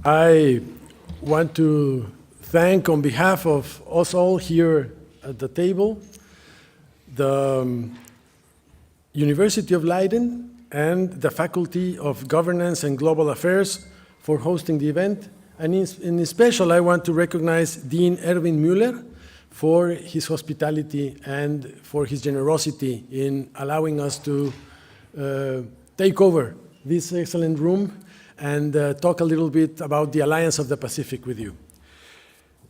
I want to thank, on behalf of us all here at the table, the University of Leiden and the Faculty of Governance and Global Affairs for hosting the event. And in special, I want to recognize Dean Erwin Müller for his hospitality and for his generosity in allowing us to take over this excellent room and talk a little bit about the Alliance of the Pacific with you.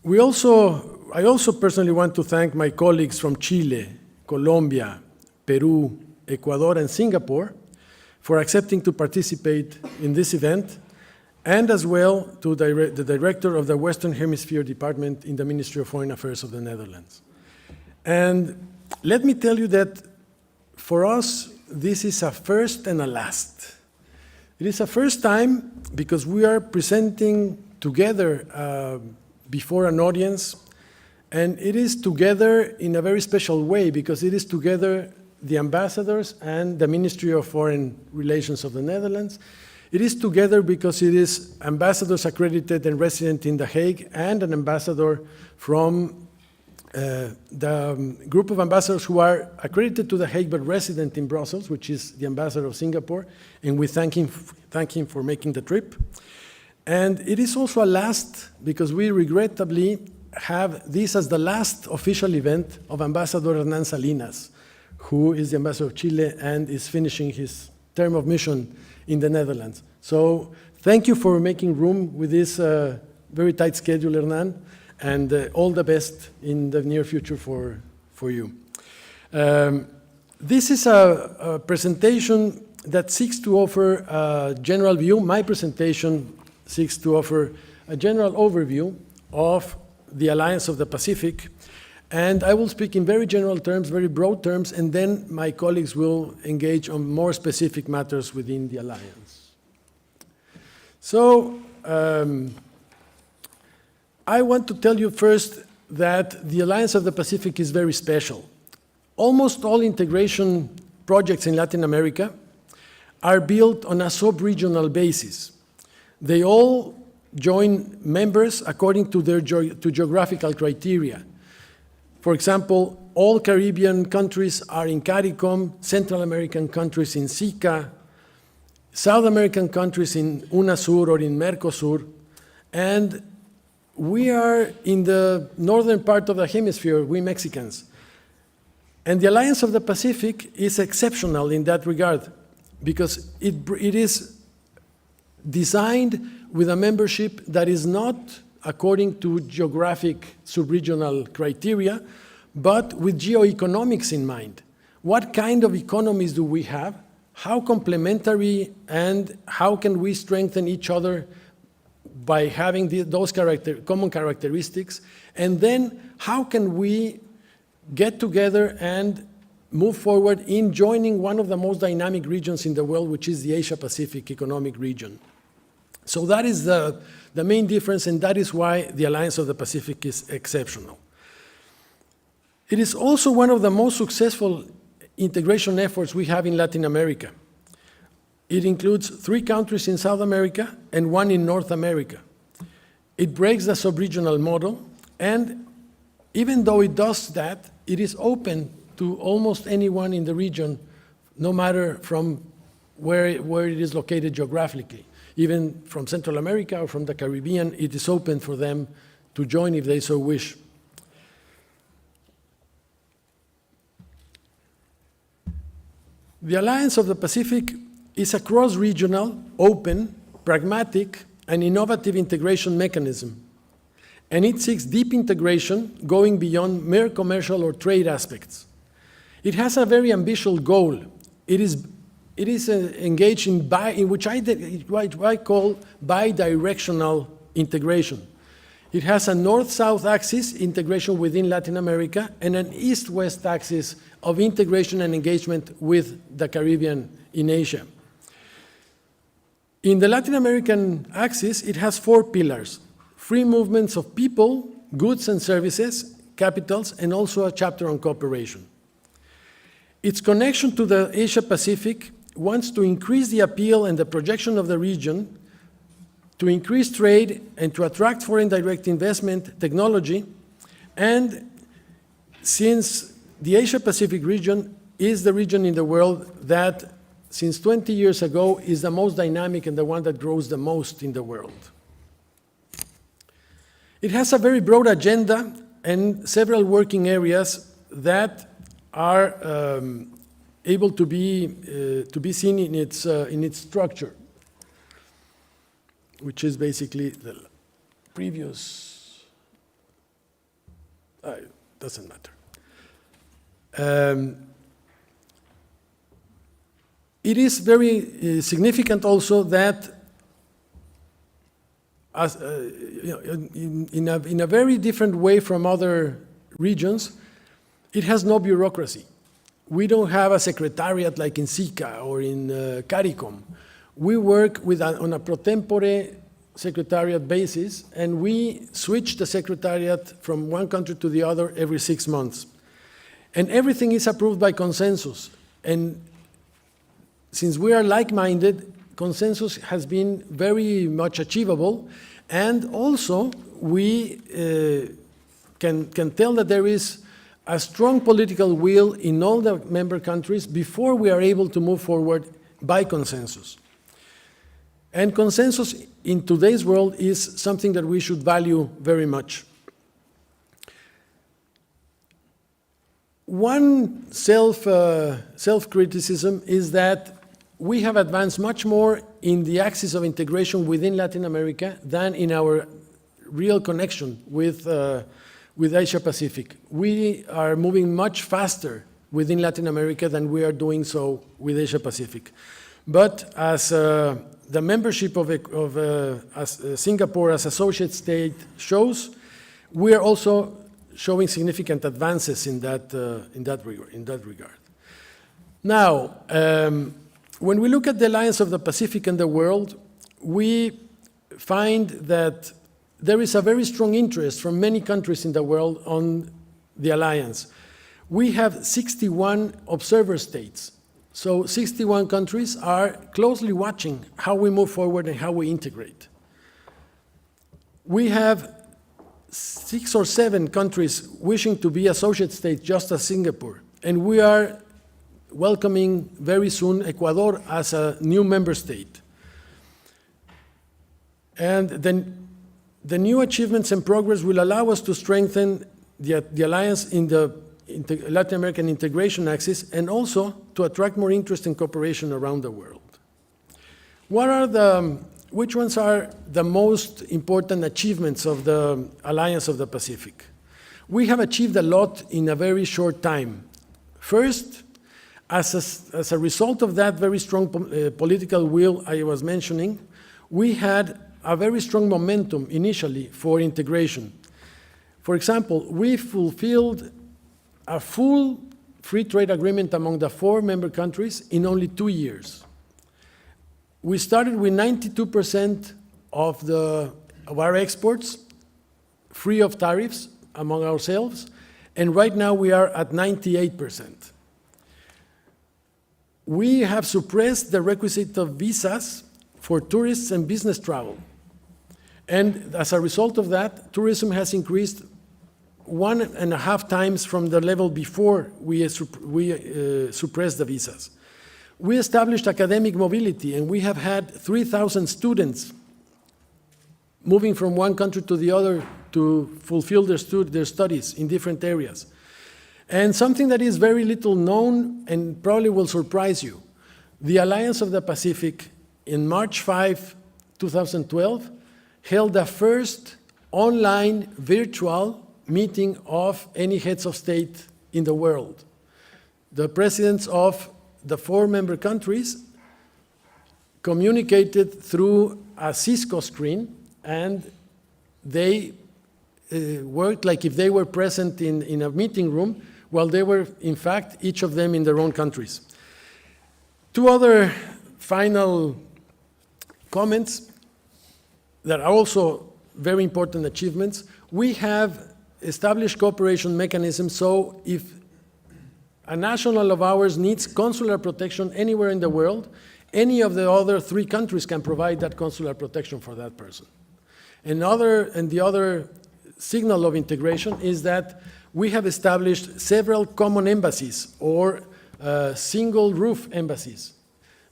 I also personally want to thank my colleagues from Chile, Colombia, Peru, Ecuador, and Singapore for accepting to participate in this event, and as well to the director of the Western Hemisphere Department in the Ministry of Foreign Affairs of the Netherlands. And let me tell you that for us, this is a first and a last. It is a first time because we are presenting together before an audience, and it is together in a very special way because it is together the ambassadors and the Ministry of Foreign Relations of the Netherlands. It is together because it is ambassadors accredited and resident in The Hague and an ambassador from the group of ambassadors who are accredited to The Hague but resident in Brussels, which is the ambassador of Singapore, and we thank him for making the trip. And it is also a last because we regrettably have this as the last official event of Ambassador Hernán Salinas, who is the Ambassador of Chile and is finishing his term of mission in the Netherlands. So thank you for making room with this very tight schedule, Hernán, and all the best in the near future for you. This is a presentation that seeks to offer a general view. My presentation seeks to offer a general overview of the Alliance of the Pacific. And I will speak in very general terms, very broad terms, and then my colleagues will engage on more specific matters within the Alliance. So I want to tell you first that the Alliance of the Pacific is very special. Almost all integration projects in Latin America are built on a sub-regional basis. They all join members according to their geographical criteria. For example, all Caribbean countries are in CARICOM, Central American countries in SICA, South American countries in UNASUR or in Mercosur, and we are in the northern part of the hemisphere, we Mexicans. And the Alliance of the Pacific is exceptional in that regard because it is designed with a membership that is not according to geographic sub-regional criteria, but with geoeconomics in mind. What kind of economies do we have? How complementary and how can we strengthen each other by having those common characteristics? And then how can we get together and move forward in joining one of the most dynamic regions in the world, which is the Asia-Pacific Economic Region? So that is the main difference, and that is why the Alliance of the Pacific is exceptional. It is also one of the most successful integration efforts we have in Latin America. It includes 3 countries in South America and 1 in North America. It breaks the sub-regional model, and even though it does that, it is open to almost anyone in the region, no matter from where it is located geographically. Even from Central America or from the Caribbean, it is open for them to join if they so wish. The Alliance of the Pacific is a cross-regional, open, pragmatic, and innovative integration mechanism. And it seeks deep integration going beyond mere commercial or trade aspects. It has a very ambitious goal. It is engaged in which I call bi-directional integration. It has a north-south axis integration within Latin America and an east-west axis of integration and engagement with the Caribbean in Asia. In the Latin American axis, it has 4 pillars: free movements of people, goods and services, capitals, and also a chapter on cooperation. Its connection to the Asia-Pacific wants to increase the appeal and the projection of the region to increase trade and to attract foreign direct investment, technology, and since the Asia-Pacific region is the region in the world that, since 20 years ago, is the most dynamic and the one that grows the most in the world. It has a very broad agenda and several working areas that are able to be seen in its structure, which is basically the previous. Doesn't matter. It is very significant also that, as, in a very different way from other regions, it has no bureaucracy. We don't have a secretariat like in SICA or in CARICOM. We work on a pro tempore secretariat basis, and we switch the secretariat from one country to the other every 6 months. And everything is approved by consensus. And since we are like-minded, consensus has been very much achievable. And also, we can tell that there is a strong political will in all the member countries before we are able to move forward by consensus. And consensus in today's world is something that we should value very much. One self-criticism is that we have advanced much more in the axis of integration within Latin America than in our real connection with Asia-Pacific. We are moving much faster within Latin America than we are doing so with Asia-Pacific. But as the membership of Singapore as associate state shows, we are also showing significant advances in that regard. Now, when we look at the Alliance of the Pacific and the world, we find that there is a very strong interest from many countries in the world on the alliance. We have 61 observer states. So 61 countries are closely watching how we move forward and how we integrate. We have 6 or 7 countries wishing to be associate states, just as Singapore. And we are welcoming very soon Ecuador as a new member state. And then the new achievements and progress will allow us to strengthen the alliance in the Latin American integration axis and also to attract more interest and cooperation around the world. Which ones are the most important achievements of the Alliance of the Pacific? We have achieved a lot in a very short time. First, as a result of that very strong political will I was mentioning, we had a very strong momentum initially for integration. For example, we fulfilled a full free trade agreement among the 4 member countries in only 2 years. We started with 92% of our exports free of tariffs among ourselves, and right now we are at 98%. We have suppressed the requisite of visas for tourists and business travel. And as a result of that, tourism has increased 1.5 times from the level before we suppressed the visas. We established academic mobility, and we have had 3,000 students moving from one country to the other to fulfill their studies in different areas. And something that is very little known and probably will surprise you, the Alliance of the Pacific in March 5, 2012, held the first online virtual meeting of any heads of state in the world. The presidents of the 4 member countries communicated through a Cisco screen, and they worked like if they were present in a meeting room, while they were, in fact, each of them in their own countries. 2 other final comments that are also very important achievements. We have established cooperation mechanisms, so if a national of ours needs consular protection anywhere in the world, any of the other 3 countries can provide that consular protection for that person. And the other signal of integration is that we have established several common embassies or single roof embassies.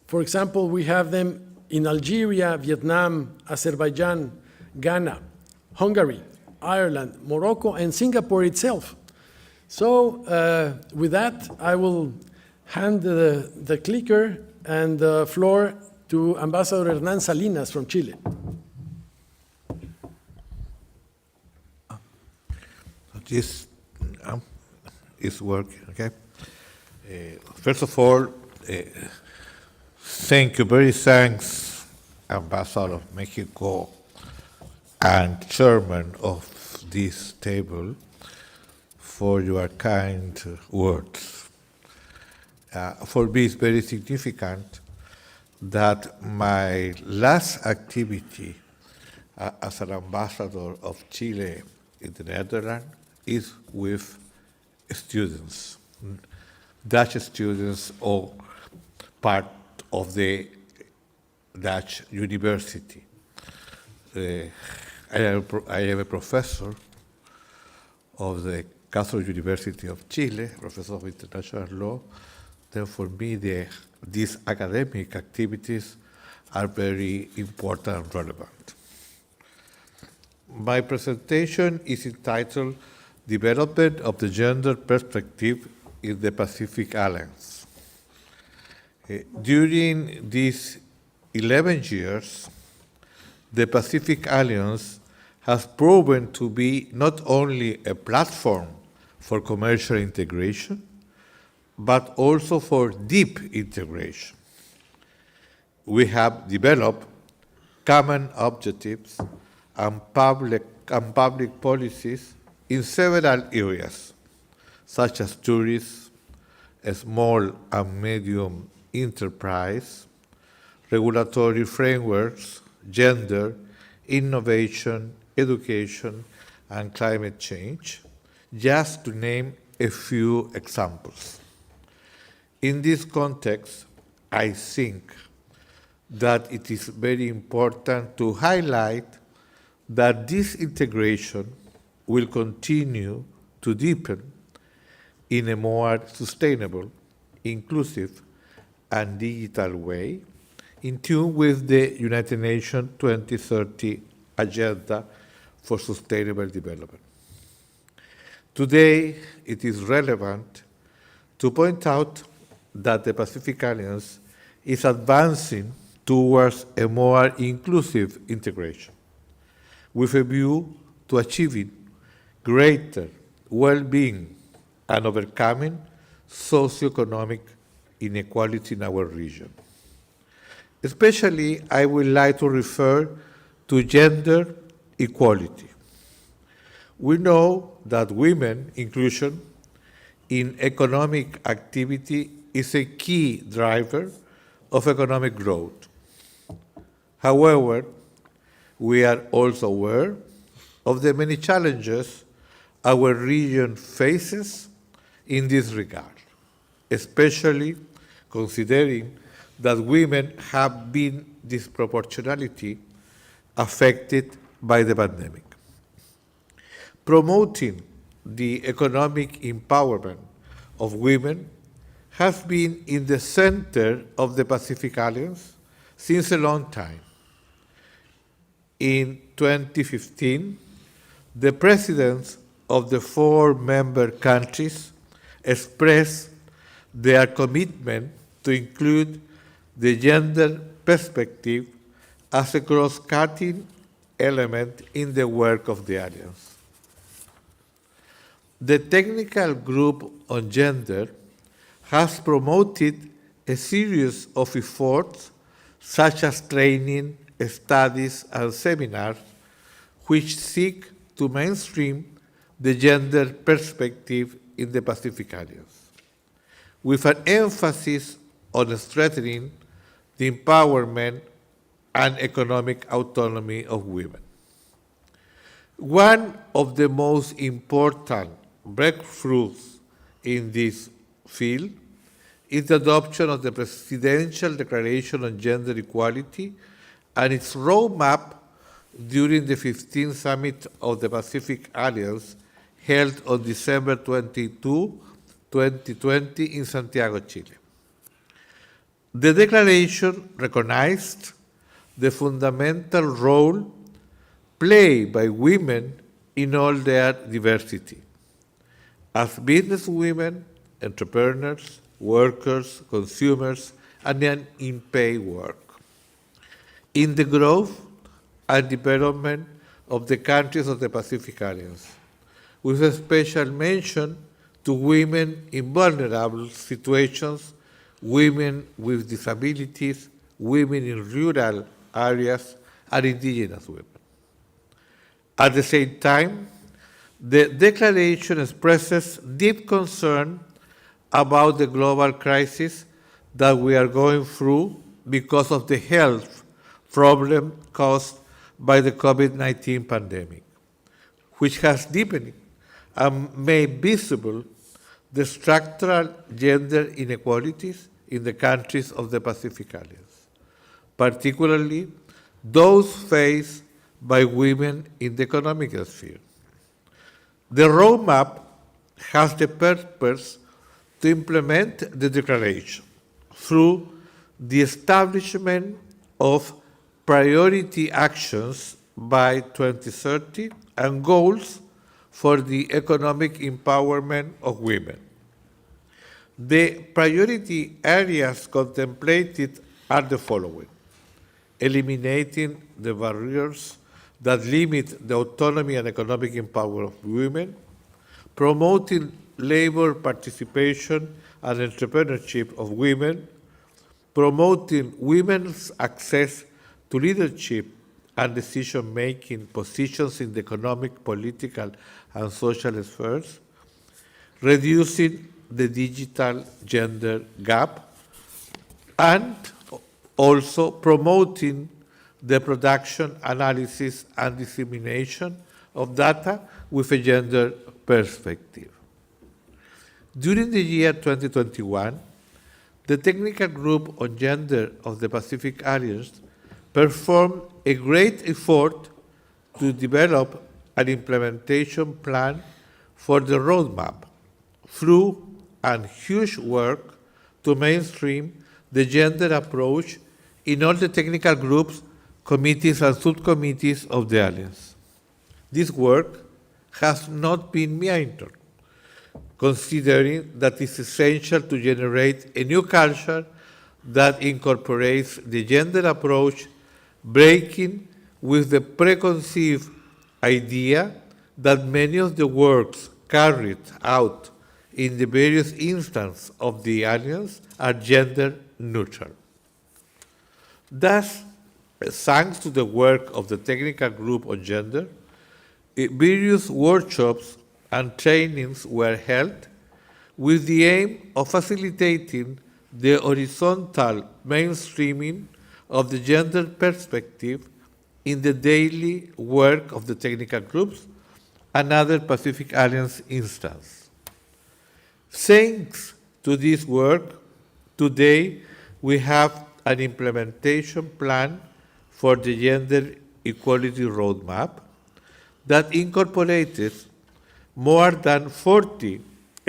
For example, we have them in Algeria, Vietnam, Azerbaijan, Ghana, Hungary, Ireland, Morocco, and Singapore itself. So with that, I will hand the clicker and the floor to Ambassador Hernán Salinas from Chile. This is working, okay? First of all, thanks, Ambassador of Mexico and Chairman of this table for your kind words. For me, it's very significant that my last activity as an ambassador of Chile in the Netherlands is with students, Dutch students, or part of the Dutch university. I am a professor of the Catholic University of Chile, professor of international law. Therefore, for me, these academic activities are very important and relevant. My presentation is entitled Development of the Gender Perspective in the Pacific Alliance. During these 11 years, the Pacific Alliance has proven to be not only a platform for commercial integration, but also for deep integration. We have developed common objectives and public policies in several areas, such as tourism, small and medium enterprise, regulatory frameworks, gender, innovation, education, and climate change, just to name a few examples. In this context, I think that it is very important to highlight that this integration will continue to deepen in a more sustainable, inclusive, and digital way, in tune with the United Nations 2030 Agenda for Sustainable Development. Today, it is relevant to point out that the Pacific Alliance is advancing towards a more inclusive integration, with a view to achieving greater well-being and overcoming socioeconomic inequality in our region. Especially, I would like to refer to gender equality. We know that women inclusion in economic activity is a key driver of economic growth. However, we are also aware of the many challenges our region faces in this regard, especially considering that women have been disproportionately affected by the pandemic. Promoting the economic empowerment of women has been in the center of the Pacific Alliance since a long time. In 2015, the presidents of the 4 member countries expressed their commitment to include the gender perspective as a cross-cutting element in the work of the Alliance. The Technical Group on Gender has promoted a series of efforts such as training, studies, and seminars which seek to mainstream the gender perspective in the Pacific Alliance, with an emphasis on strengthening the empowerment and economic autonomy of women. One of the most important breakthroughs in this field is the adoption of the Presidential Declaration on Gender Equality and its roadmap during the 15th Summit of the Pacific Alliance held on December 22, 2020 in Santiago, Chile. The declaration recognized the fundamental role played by women in all their diversity, as businesswomen, entrepreneurs, workers, consumers, and in paid work, in the growth and development of the countries of the Pacific Alliance, with a special mention to women in vulnerable situations, women with disabilities, women in rural areas, and indigenous women. At the same time, the declaration expresses deep concern about the global crisis that we are going through because of the health problem caused by the COVID-19 pandemic, which has deepened and made visible the structural gender inequalities in the countries of the Pacific Alliance, particularly those faced by women in the economic sphere. The roadmap has the purpose to implement the declaration through the establishment of priority actions by 2030 and goals for the economic empowerment of women. The priority areas contemplated are the following: eliminating the barriers that limit the autonomy and economic empowerment of women, promoting labor participation and entrepreneurship of women, promoting women's access to leadership and decision-making positions in the economic, political, and social spheres, reducing the digital gender gap, and also promoting the production, analysis, and dissemination of data with a gender perspective. During the year 2021, the Technical Group on Gender of the Pacific Alliance performed a great effort to develop an implementation plan for the roadmap through and huge work to mainstream the gender approach in all the technical groups, committees, and subcommittees of the Alliance. This work has not been minor, considering that it's essential to generate a new culture that incorporates the gender approach, breaking with the preconceived idea that many of the works carried out in the various instances of the Alliance are gender neutral. Thus, thanks to the work of the Technical Group on Gender, various workshops and trainings were held with the aim of facilitating the horizontal mainstreaming of the gender perspective in the daily work of the technical groups and other Pacific Alliance instances. Thanks to this work, today we have an implementation plan for the Gender Equality Roadmap that incorporated more than 40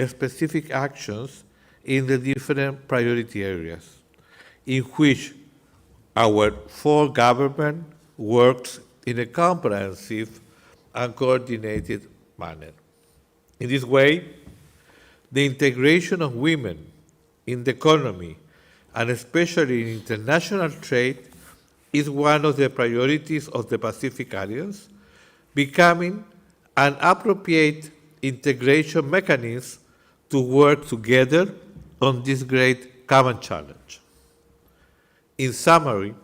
specific actions in the different priority areas, in which our full government works in a comprehensive and coordinated manner. In this way, the integration of women in the economy, and especially in international trade, is one of the priorities of the Pacific Alliance, becoming an appropriate integration mechanism to work together on this great common challenge. In summary,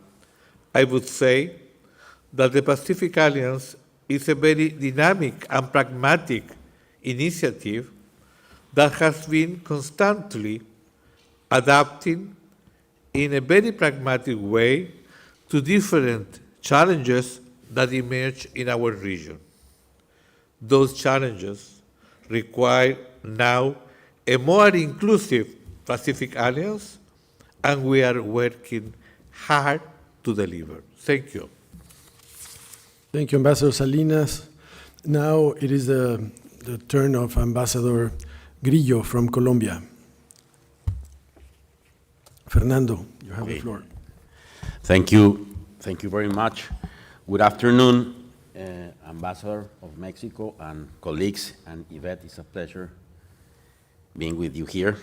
I would say that the Pacific Alliance is a very dynamic and pragmatic initiative that has been constantly adapting in a very pragmatic way to different challenges that emerge in our region. Those challenges require now a more inclusive Pacific Alliance, and we are working hard to deliver. Thank you. Thank you, Ambassador Salinas. Now it is the turn of Ambassador Grillo from Colombia. Fernando, you have the floor. Thank you. Thank you very much. Good afternoon, Ambassador of Mexico and colleagues, and Yvette, it's a pleasure being with you here.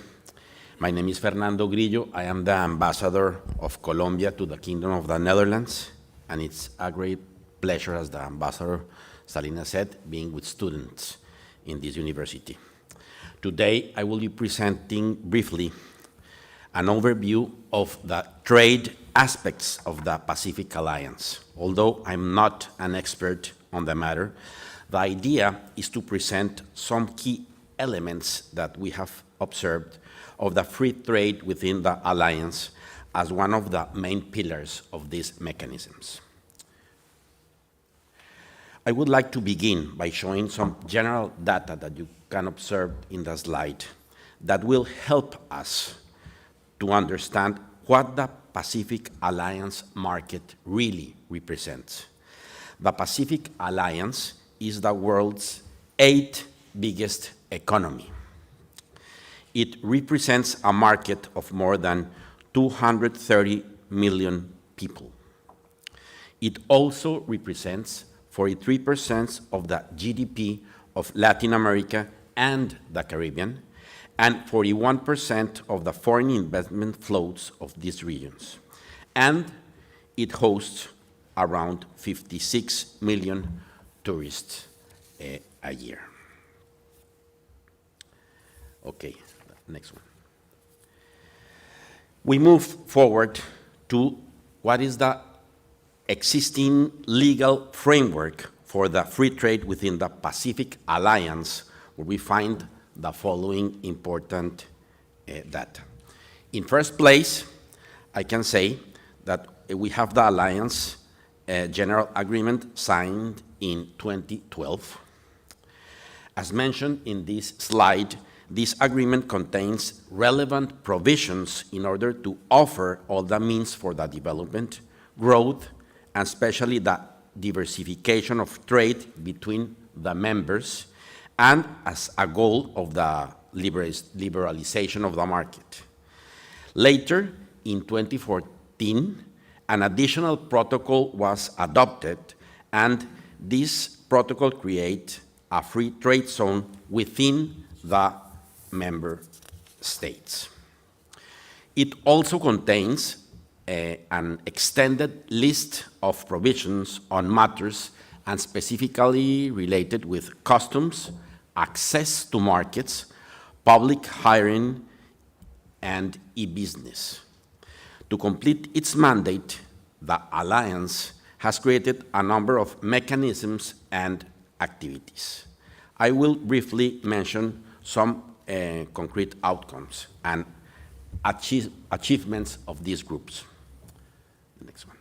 My name is Fernando Grillo. I am the Ambassador of Colombia to the Kingdom of the Netherlands, and it's a great pleasure, as the Ambassador Salinas said, being with students in this university. Today, I will be presenting briefly an overview of the trade aspects of the Pacific Alliance. Although I'm not an expert on the matter, the idea is to present some key elements that we have observed of the free trade within the alliance as one of the main pillars of these mechanisms. I would like to begin by showing some general data that you can observe in the slide that will help us to understand what the Pacific Alliance market really represents. The Pacific Alliance is the world's 8th biggest economy. It represents a market of more than 230 million people. It also represents 43% of the GDP of Latin America and the Caribbean, and 41% of the foreign investment flows of these regions. And it hosts around 56 million tourists a year. Okay, next one. We move forward to what is the existing legal framework for the free trade within the Pacific Alliance, where we find the following important data. In first place, I can say that we have the Alliance General Agreement signed in 2012. As mentioned in this slide, this agreement contains relevant provisions in order to offer all the means for the development, growth, and especially the diversification of trade between the members, and as a goal of the liberalization of the market. Later, in 2014, an additional protocol was adopted, and this protocol creates a free trade zone within the member states. It also contains an extended list of provisions on matters and specifically related with customs, access to markets, public hiring, and e-business. To complete its mandate, the Alliance has created a number of mechanisms and activities. I will briefly mention some concrete outcomes and achievements of these groups. The next one.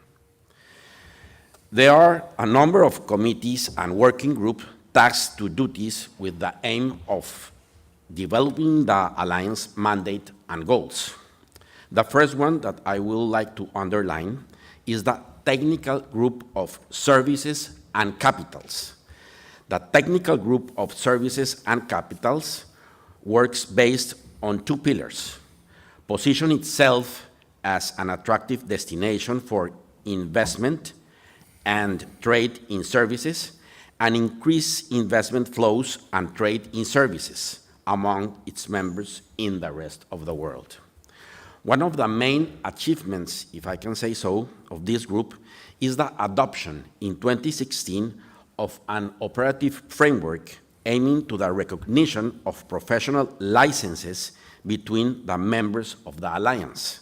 There are a number of committees and working groups tasked to duties with the aim of developing the Alliance mandate and goals. The first one that I would like to underline is the Technical Group of Services and Capitals. The Technical Group of Services and Capitals works based on two pillars: position itself as an attractive destination for investment and trade in services, and increase investment flows and trade in services among its members in the rest of the world. One of the main achievements, if I can say so, of this group is the adoption in 2016 of an operative framework aiming to the recognition of professional licenses between the members of the Alliance.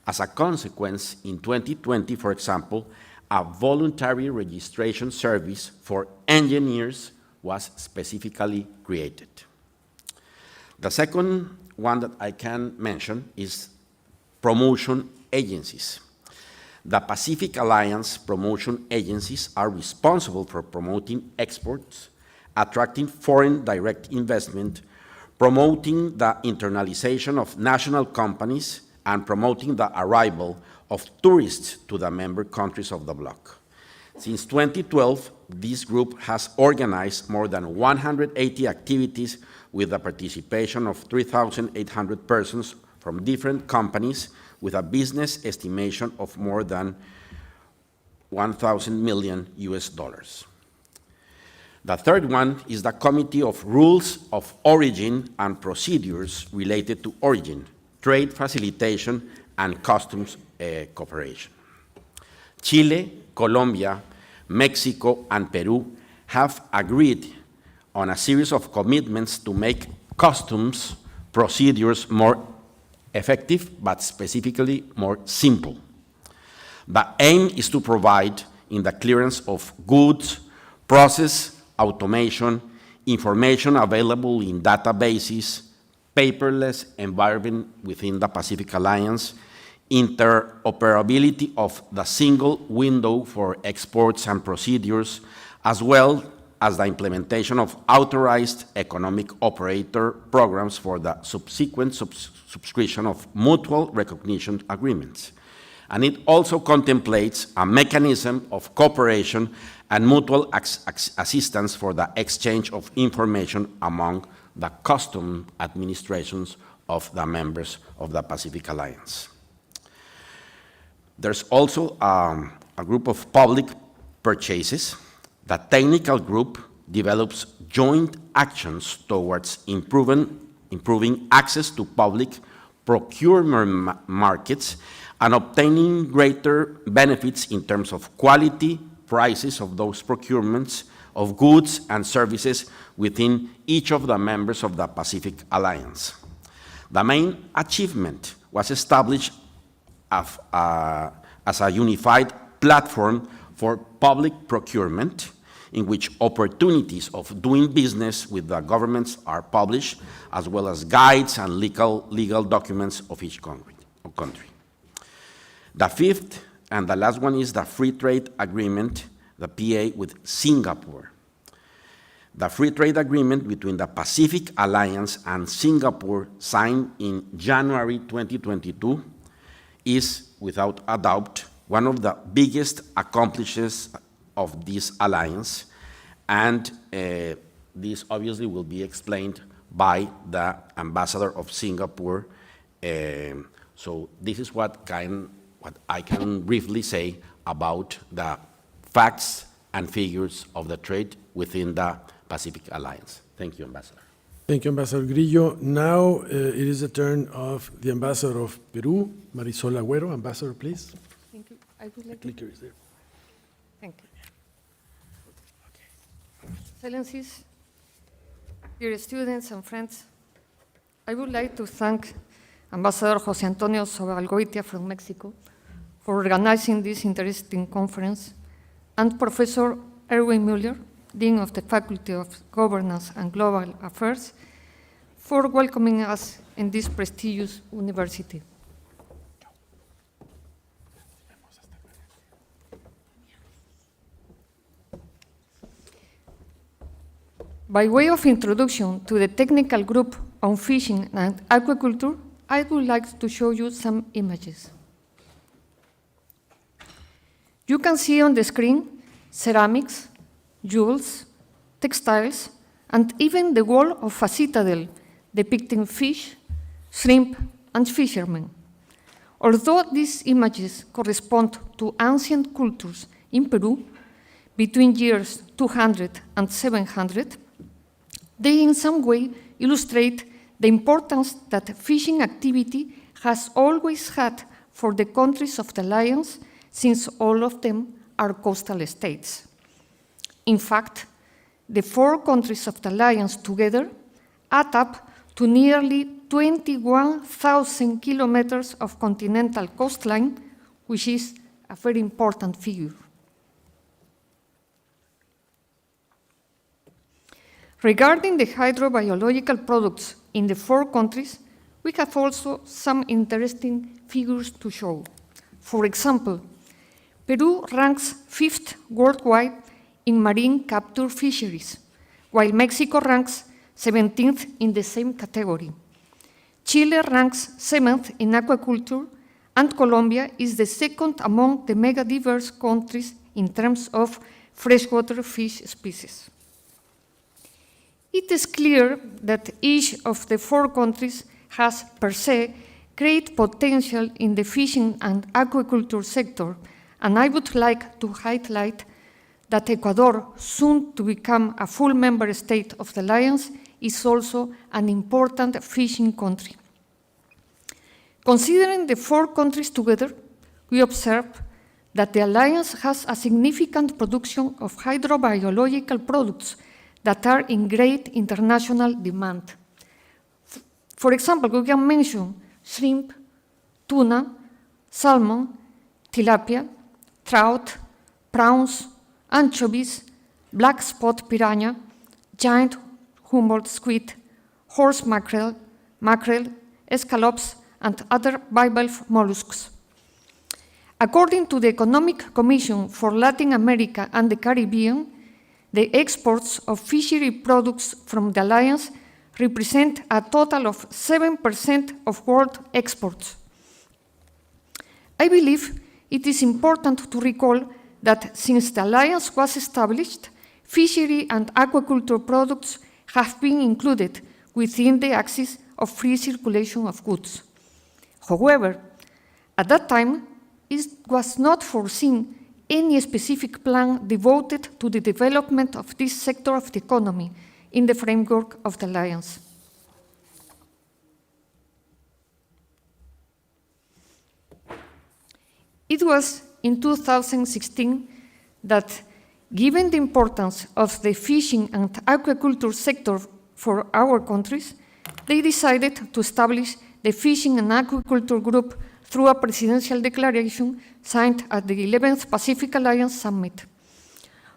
As a consequence, in 2020, for example, a voluntary registration service for engineers was specifically created. The second one that I can mention is promotion agencies. The Pacific Alliance promotion agencies are responsible for promoting exports, attracting foreign direct investment, promoting the internalization of national companies and promoting the arrival of tourists to the member countries of the bloc. Since 2012, this group has organized more than 180 activities with the participation of 3,800 persons from different companies with a business estimation of more than 1,000 million US dollars. The third one is the Committee of Rules of Origin and Procedures related to origin, trade facilitation, and customs cooperation. Chile, Colombia, Mexico, and Peru have agreed on a series of commitments to make customs procedures more effective, but specifically more simple. The aim is to provide in the clearance of goods, process, automation, information available in databases, paperless environment within the Pacific Alliance, interoperability of the single window for exports and procedures, as well as the implementation of authorized economic operator programs for the subsequent subscription of mutual recognition agreements. And it also contemplates a mechanism of cooperation and mutual assistance for the exchange of information among the custom administrations of the members of the Pacific Alliance. There's also a group of public purchases. The technical group develops joint actions towards improving access to public procurement markets and obtaining greater benefits in terms of quality, prices of those procurements of goods and services within each of the members of the Pacific Alliance. The main achievement was established as a unified platform for public procurement in which opportunities of doing business with the governments are published, as well as guides and legal documents of each country. The fifth and the last one is the Free Trade Agreement, the PA, with Singapore. The Free Trade Agreement between the Pacific Alliance and Singapore, signed in January 2022, is, without a doubt, one of the biggest accomplishments of this alliance, and this obviously will be explained by the Ambassador of Singapore. So this is what I can briefly say about the facts and figures of the trade within the Pacific Alliance. Thank you, Ambassador. Thank you, Ambassador Grillo. Now it is the turn of the Ambassador of Peru, Marisol Agüero. Ambassador, please. Thank you. I would like The clicker is there. Thank you. Excellencies, dear students and friends, I would like to thank Ambassador José Antonio Zabalgoitia from Mexico for organizing this interesting conference, and Professor Erwin Müller, Dean of the Faculty of Governance and Global Affairs, for welcoming us in this prestigious university. By way of introduction to the technical group on fishing and aquaculture, I would like to show you some images. You can see on the screen ceramics, jewels, textiles, and even the wall of a citadel depicting fish, shrimp, and fishermen. Although these images correspond to ancient cultures in Peru between years 200 and 700, they in some way illustrate the importance that fishing activity has always had for the countries of the Alliance, since all of them are coastal states. In fact, the 4 countries of the Alliance together add up to nearly 21,000 kilometers of continental coastline, which is a very important figure. Regarding the hydrobiological products in the 4 countries, we have also some interesting figures to show. For example, Peru ranks 5th worldwide in marine capture fisheries, while Mexico ranks 17th in the same category. Chile ranks 7th in aquaculture, and Colombia is the second among the mega-diverse countries in terms of freshwater fish species. It is clear that each of the 4 countries has, per se, great potential in the fishing and aquaculture sector, and I would like to highlight that Ecuador, soon to become a full member state of the Alliance, is also an important fishing country. Considering the 4 countries together, we observe that the Alliance has a significant production of hydrobiological products that are in great international demand. For example, we can mention shrimp, tuna, salmon, tilapia, trout, prawns, anchovies, black spot piranha, giant Humboldt squid, horse mackerel, scallops, and other bivalve mollusks. According to the Economic Commission for Latin America and the Caribbean, the exports of fishery products from the Alliance represent a total of 7% of world exports. I believe it is important to recall that since the Alliance was established, fishery and aquaculture products have been included within the axis of free circulation of goods. However, at that time, it was not foreseen any specific plan devoted to the development of this sector of the economy in the framework of the Alliance. It was in 2016 that, given the importance of the fishing and aquaculture sector for our countries, they decided to establish the Fishing and Aquaculture Group through a presidential declaration signed at the 11th Pacific Alliance Summit.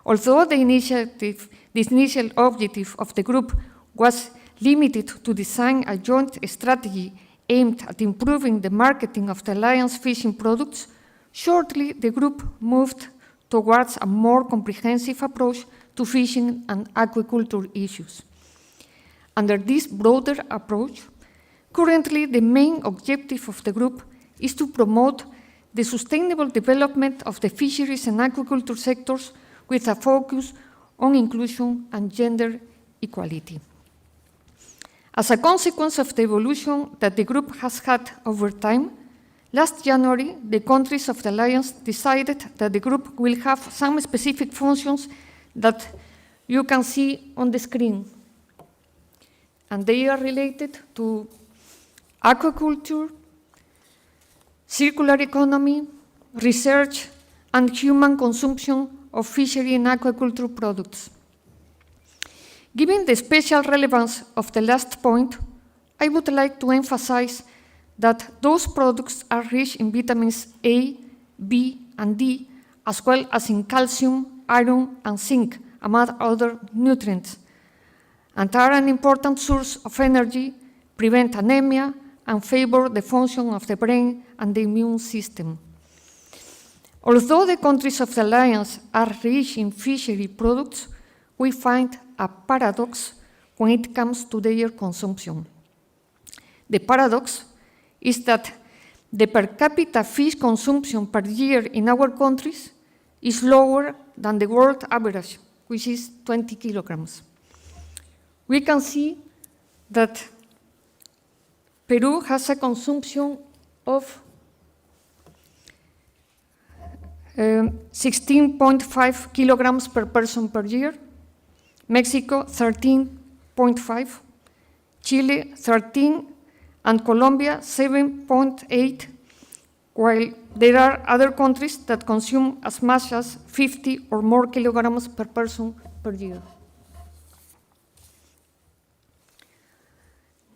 Although the initial objective of the group was limited to design a joint strategy aimed at improving the marketing of the Alliance fishing products, shortly the group moved towards a more comprehensive approach to fishing and aquaculture issues. Under this broader approach, currently the main objective of the group is to promote the sustainable development of the fisheries and aquaculture sectors with a focus on inclusion and gender equality. As a consequence of the evolution that the group has had over time, last January, the countries of the Alliance decided that the group will have some specific functions that you can see on the screen. And they are related to aquaculture, circular economy, research, and human consumption of fishery and aquaculture products. Given the special relevance of the last point, I would like to emphasize that those products are rich in vitamins A, B, and D, as well as in calcium, iron, and zinc, among other nutrients, and are an important source of energy, prevent anemia, and favor the function of the brain and the immune system. Although the countries of the Alliance are rich in fishery products, we find a paradox when it comes to their consumption. The paradox is that the per capita fish consumption per year in our countries is lower than the world average, which is 20 kilograms. We can see that Peru has a consumption of 16.5 kilograms per person per year, Mexico 13.5, Chile 13, and Colombia 7.8, while there are other countries that consume as much as 50 or more kilograms per person per year.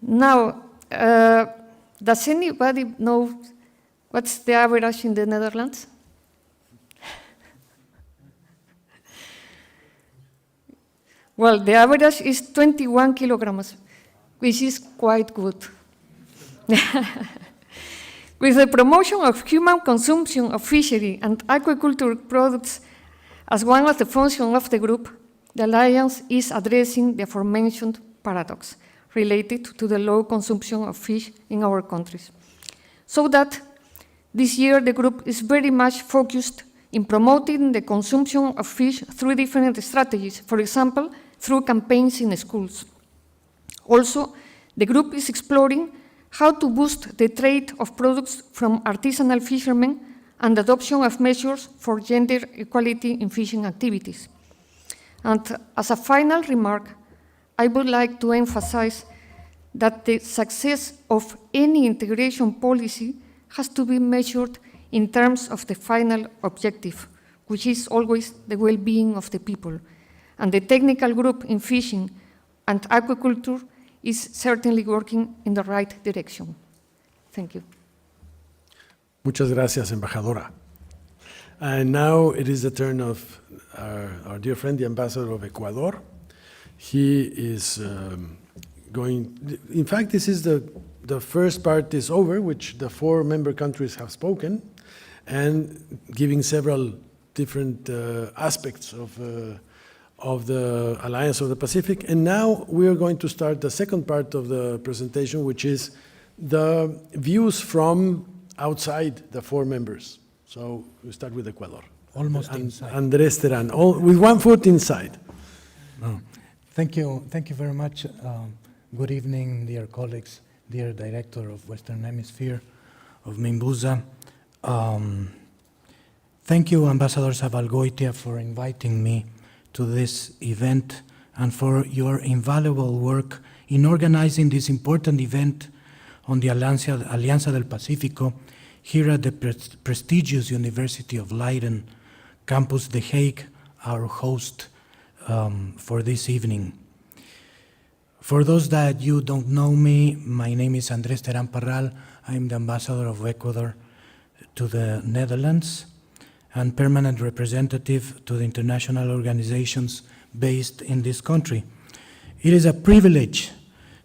Now, does anybody know what's the average in the Netherlands? Well, the average is 21 kilograms, which is quite good. With the promotion of human consumption of fishery and aquaculture products as one of the functions of the group, the Alliance is addressing the aforementioned paradox related to the low consumption of fish in our countries. So that this year the group is very much focused in promoting the consumption of fish through different strategies, for example, through campaigns in schools. Also, the group is exploring how to boost the trade of products from artisanal fishermen and adoption of measures for gender equality in fishing activities. And as a final remark, I would like to emphasize that the success of any integration policy has to be measured in terms of the final objective, which is always the well-being of the people. And the technical group in fishing and aquaculture is certainly working in the right direction. Thank you. Muchas gracias, Embajadora. And now it is the turn of our dear friend, the Ambassador of Ecuador. He is going, in fact, this is the first part is over, which the 4 member countries have spoken, and giving several different aspects of the Alliance of the Pacific. And now we are going to start the second part of the presentation, which is the views from outside the 4 members. So we start with Ecuador. Almost inside. Andrés Terán, with one foot inside. Oh. Thank you very much. Good evening, dear colleagues, dear Director of Western Hemisphere of Mimbusa. Thank you, Ambassador Zabalgoitia, for inviting me to this event and for your invaluable work in organizing this important event on the Alianza del Pacífico here at the prestigious University of Leiden, Campus The Hague, our host for this evening. For those that you don't know me, my name is Andrés Terán Parral. I'm the Ambassador of Ecuador to the Netherlands and permanent representative to the international organizations based in this country. It is a privilege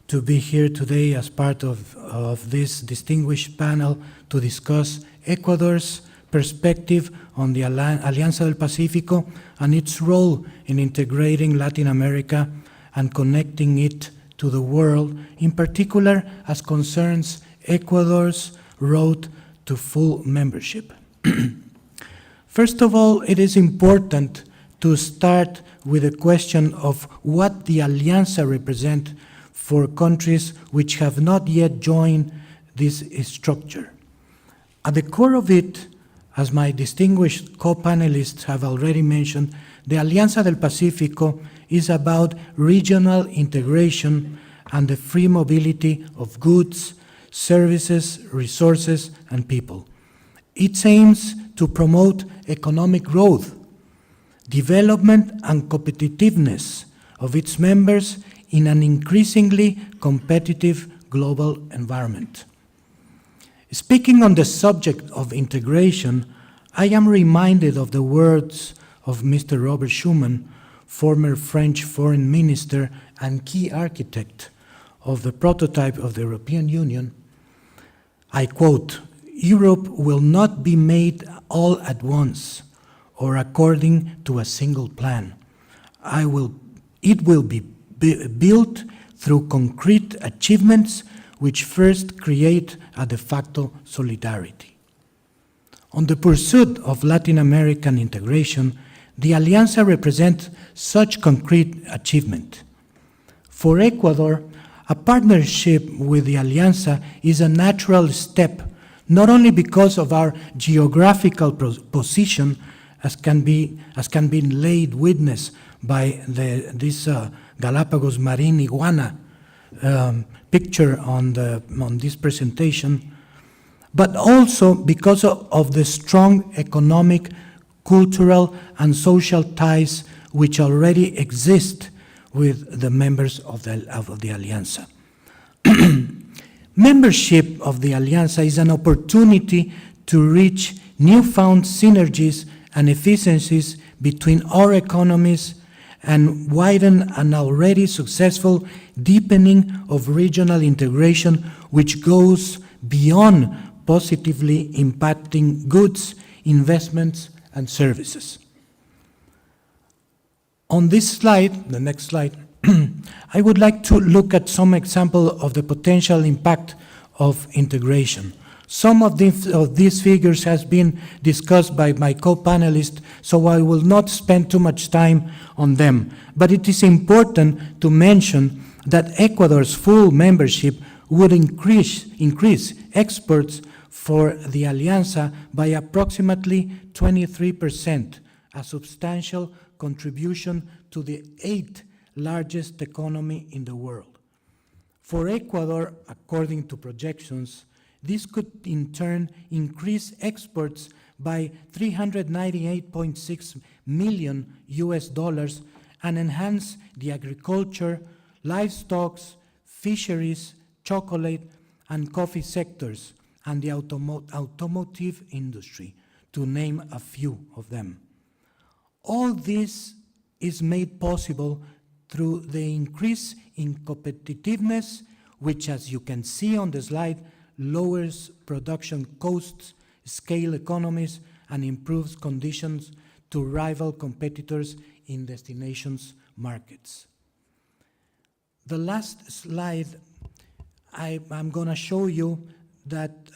to be here today as part of this distinguished panel to discuss Ecuador's perspective on the Alianza del Pacífico and its role in integrating Latin America and connecting it to the world, in particular as concerns Ecuador's road to full membership. First of all, it is important to start with the question of what the Alianza represents for countries which have not yet joined this structure. At the core of it, as my distinguished co-panelists have already mentioned, the Alianza del Pacífico is about regional integration and the free mobility of goods, services, resources, and people. It aims to promote economic growth, development, and competitiveness of its members in an increasingly competitive global environment. Speaking on the subject of integration, I am reminded of the words of Mr. Robert Schuman, former French foreign minister and key architect of the prototype of the European Union. I quote, "Europe will not be made all at once or according to a single plan. It will be built through concrete achievements which first create a de facto solidarity." On the pursuit of Latin American integration, the Alianza represents such concrete achievement. For Ecuador, a partnership with the Alianza is a natural step, not only because of our geographical position, as can be laid witness by this Galapagos marine iguana picture on this presentation, but also because of the strong economic, cultural, and social ties which already exist with the members of the Alianza. Membership of the Alianza is an opportunity to reach newfound synergies and efficiencies between our economies and widen an already successful deepening of regional integration which goes beyond positively impacting goods, investments, and services. On this slide, the next slide, I would like to look at some example of the potential impact of integration. Some of these figures has been discussed by my co-panelists, so I will not spend too much time on them. But it is important to mention that Ecuador's full membership would increase exports for the Alianza by approximately 23%, a substantial contribution to the 8th largest economy in the world. For Ecuador, according to projections, this could in turn increase exports by $398.6 million and enhance the agriculture, livestock, fisheries, chocolate, and coffee sectors, and the automotive industry, to name a few of them. All this is made possible through the increase in competitiveness, which, as you can see on the slide, lowers production costs, scale economies, and improves conditions to rival competitors in destinations markets. The last slide, I'm going to show you that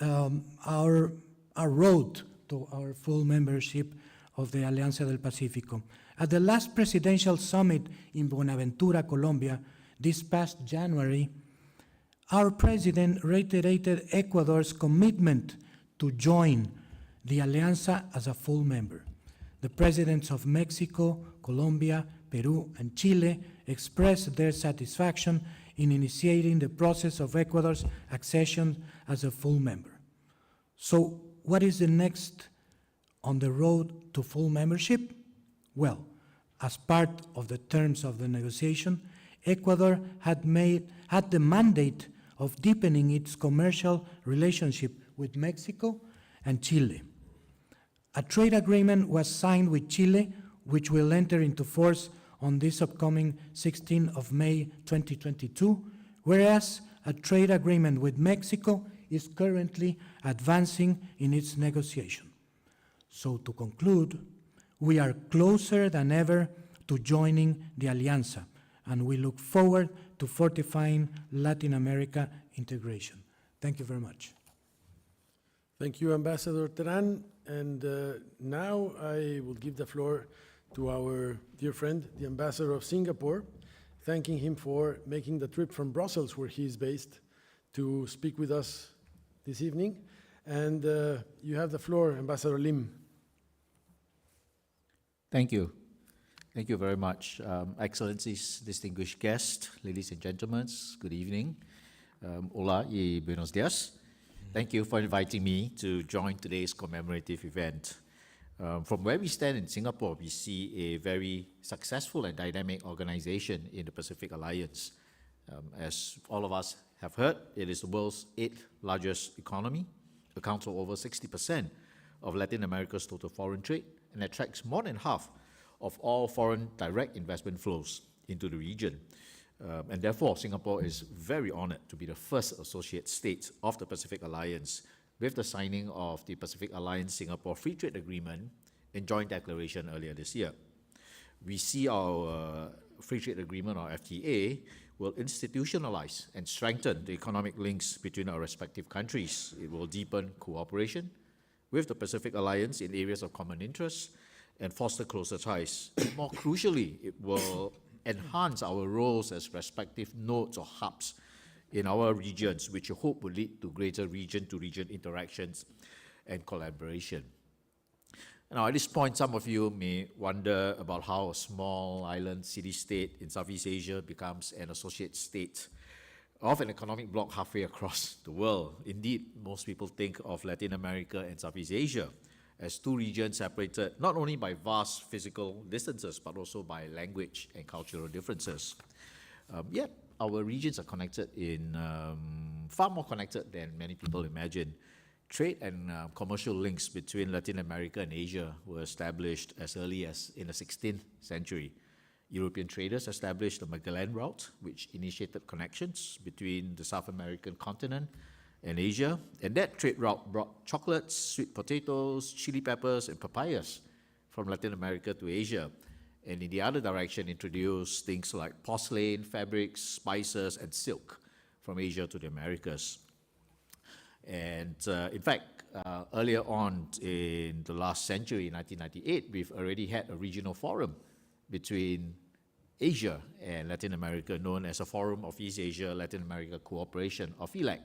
our road to our full membership of the Alianza del Pacífico. At the last presidential summit in Buenaventura, Colombia, this past January, our president reiterated Ecuador's commitment to join the Alianza as a full member. The presidents of Mexico, Colombia, Peru, and Chile expressed their satisfaction in initiating the process of Ecuador's accession as a full member. So, what is the next on the road to full membership? Well, as part of the terms of the negotiation, Ecuador had the mandate of deepening its commercial relationship with Mexico and Chile. A trade agreement was signed with Chile, which will enter into force on this upcoming 16th of May 2022, whereas a trade agreement with Mexico is currently advancing in its negotiation. So to conclude, we are closer than ever to joining the Alianza, and we look forward to fortifying Latin America integration. Thank you very much. Thank you, Ambassador Terán. And now I will give the floor to our dear friend, the Ambassador of Singapore, thanking him for making the trip from Brussels, where he is based, to speak with us this evening. And you have the floor, Ambassador Lim. Thank you. Thank you very much. Excellencies, distinguished guests, ladies and gentlemen, good evening. Hola y buenos dias. Thank you for inviting me to join today's commemorative event. From where we stand in Singapore, we see a very successful and dynamic organization in the Pacific Alliance. As all of us have heard, it is the world's 8th largest economy, accounts for over 60% of Latin America's total foreign trade, and attracts more than half of all foreign direct investment flows into the region. And therefore, Singapore is very honored to be the first associate state of the Pacific Alliance with the signing of the Pacific Alliance Singapore Free Trade Agreement and Joint Declaration earlier this year. We see our Free Trade Agreement, or FTA, will institutionalize and strengthen the economic links between our respective countries. It will deepen cooperation with the Pacific Alliance in areas of common interest and foster closer ties. More crucially, it will enhance our roles as respective nodes or hubs in our regions, which I hope will lead to greater region-to-region interactions and collaboration. Now, at this point, some of you may wonder about how a small island city-state in Southeast Asia becomes an associate state of an economic bloc halfway across the world. Indeed, most people think of Latin America and Southeast Asia as two regions separated not only by vast physical distances, but also by language and cultural differences. Yet, our regions are connected far more connected than many people imagine. Trade and commercial links between Latin America and Asia were established as early as in the 16th century. European traders established the Magellan Route, which initiated connections between the South American continent and Asia, and that trade route brought chocolates, sweet potatoes, chili peppers, and papayas from Latin America to Asia. and in the other direction introduce things like porcelain, fabrics, spices, and silk from Asia to the Americas. And in fact, earlier on in the last century, in 1998, we've already had a regional forum between Asia and Latin America, known as a Forum of East Asia Latin America Cooperation, or FELAC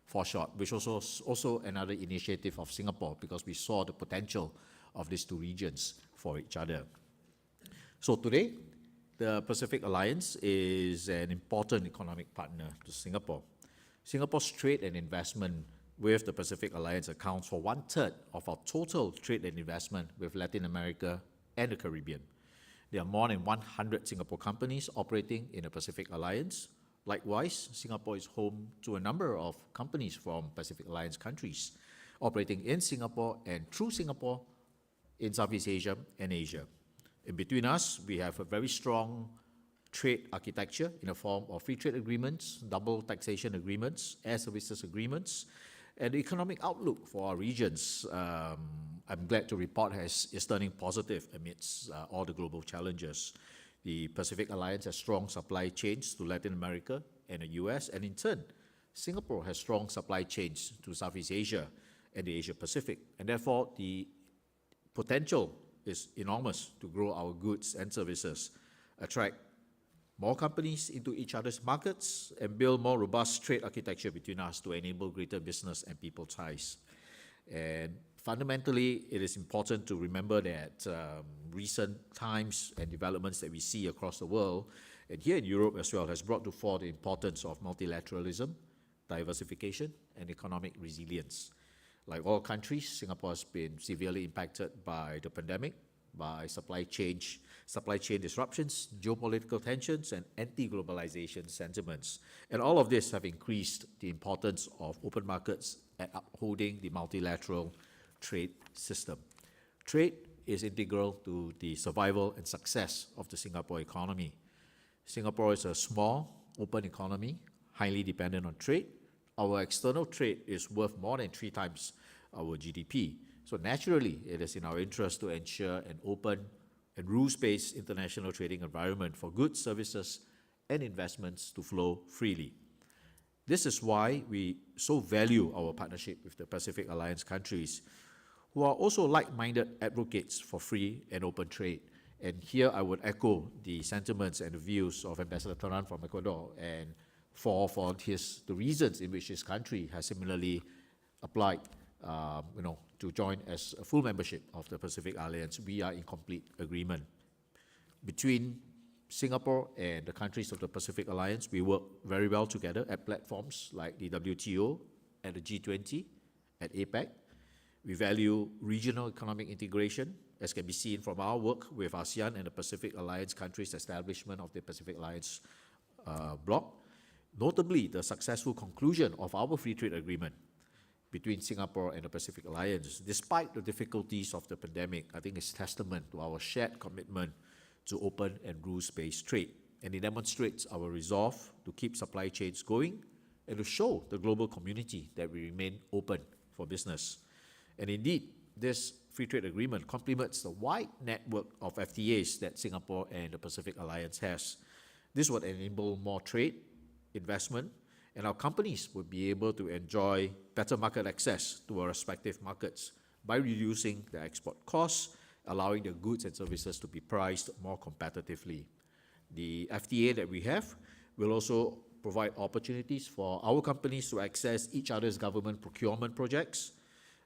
for short, which was also another initiative of Singapore because we saw the potential of these two regions for each other. So today, the Pacific Alliance is an important economic partner to Singapore. Singapore's trade and investment with the Pacific Alliance accounts for 1/3 of our total trade and investment with Latin America and the Caribbean. There are more than 100 Singapore companies operating in the Pacific Alliance. Likewise, Singapore is home to a number of companies from Pacific Alliance countries operating in Singapore and through Singapore in Southeast Asia and Asia. In between us, we have a very strong trade architecture in the form of free trade agreements, double taxation agreements, air services agreements, and the economic outlook for our regions, I'm glad to report, is turning positive amidst all the global challenges. The Pacific Alliance has strong supply chains to Latin America and the US, and in turn, Singapore has strong supply chains to Southeast Asia and the Asia Pacific, and therefore the potential is enormous to grow our goods and services, attract more companies into each other's markets, and build more robust trade architecture between us to enable greater business and people ties. And fundamentally, it is important to remember that recent times and developments that we see across the world, and here in Europe as well, has brought to fore the importance of multilateralism, diversification, and economic resilience. Like all countries, Singapore has been severely impacted by the pandemic, by supply chain disruptions, geopolitical tensions, and anti-globalization sentiments. And all of this have increased the importance of open markets and upholding the multilateral trade system. Trade is integral to the survival and success of the Singapore economy. Singapore is a small, open economy, highly dependent on trade. Our external trade is worth more than 3 times our GDP. So naturally, it is in our interest to ensure an open and rules-based international trading environment for goods, services, and investments to flow freely. This is why we so value our partnership with the Pacific Alliance countries, who are also like-minded advocates for free and open trade. And here I would echo the sentiments and the views of Ambassador Terán from Ecuador, and for the reasons in which his country has similarly applied to join as a full membership of the Pacific Alliance. We are in complete agreement. Between Singapore and the countries of the Pacific Alliance, we work very well together at platforms like the WTO, at the G20, at APEC. We value regional economic integration, as can be seen from our work with ASEAN and the Pacific Alliance countries' establishment of the Pacific Alliance bloc. Notably, the successful conclusion of our free trade agreement between Singapore and the Pacific Alliance, despite the difficulties of the pandemic, I think is testament to our shared commitment to open and rules-based trade. And it demonstrates our resolve to keep supply chains going and to show the global community that we remain open for business. And indeed, this free trade agreement complements the wide network of FTAs that Singapore and the Pacific Alliance has. This would enable more trade, investment, and our companies would be able to enjoy better market access to our respective markets by reducing their export costs, allowing their goods and services to be priced more competitively. The FTA that we have will also provide opportunities for our companies to access each other's government procurement projects.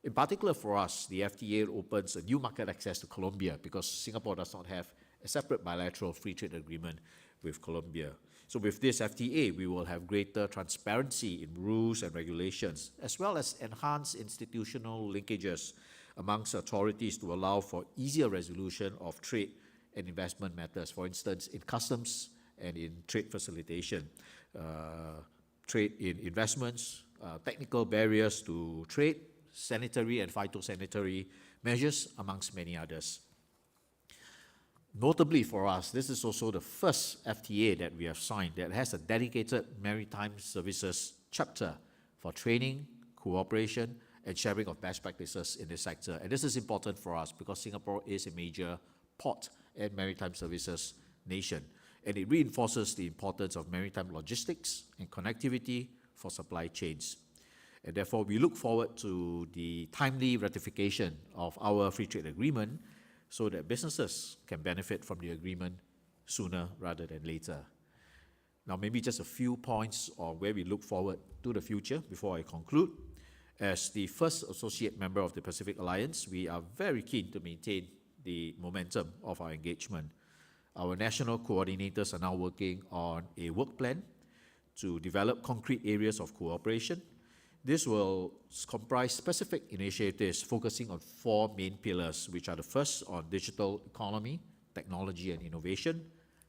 In particular for us, the FTA opens a new market access to Colombia because Singapore does not have a separate bilateral free trade agreement with Colombia. So with this FTA, we will have greater transparency in rules and regulations, as well as enhanced institutional linkages amongst authorities to allow for easier resolution of trade and investment matters, for instance, in customs and in trade facilitation, trade in investments, technical barriers to trade, sanitary and phytosanitary measures, amongst many others. Notably for us, this is also the first FTA that we have signed that has a dedicated maritime services chapter for training, cooperation, and sharing of best practices in this sector. And this is important for us because Singapore is a major port and maritime services nation, and it reinforces the importance of maritime logistics and connectivity for supply chains. And therefore, we look forward to the timely ratification of our free trade agreement so that businesses can benefit from the agreement sooner rather than later. Now, maybe just a few points on where we look forward to the future before I conclude. As the first associate member of the Pacific Alliance, we are very keen to maintain the momentum of our engagement. Our national coordinators are now working on a work plan to develop concrete areas of cooperation. This will comprise specific initiatives focusing on 4 main pillars, which are the first on digital economy, technology and innovation,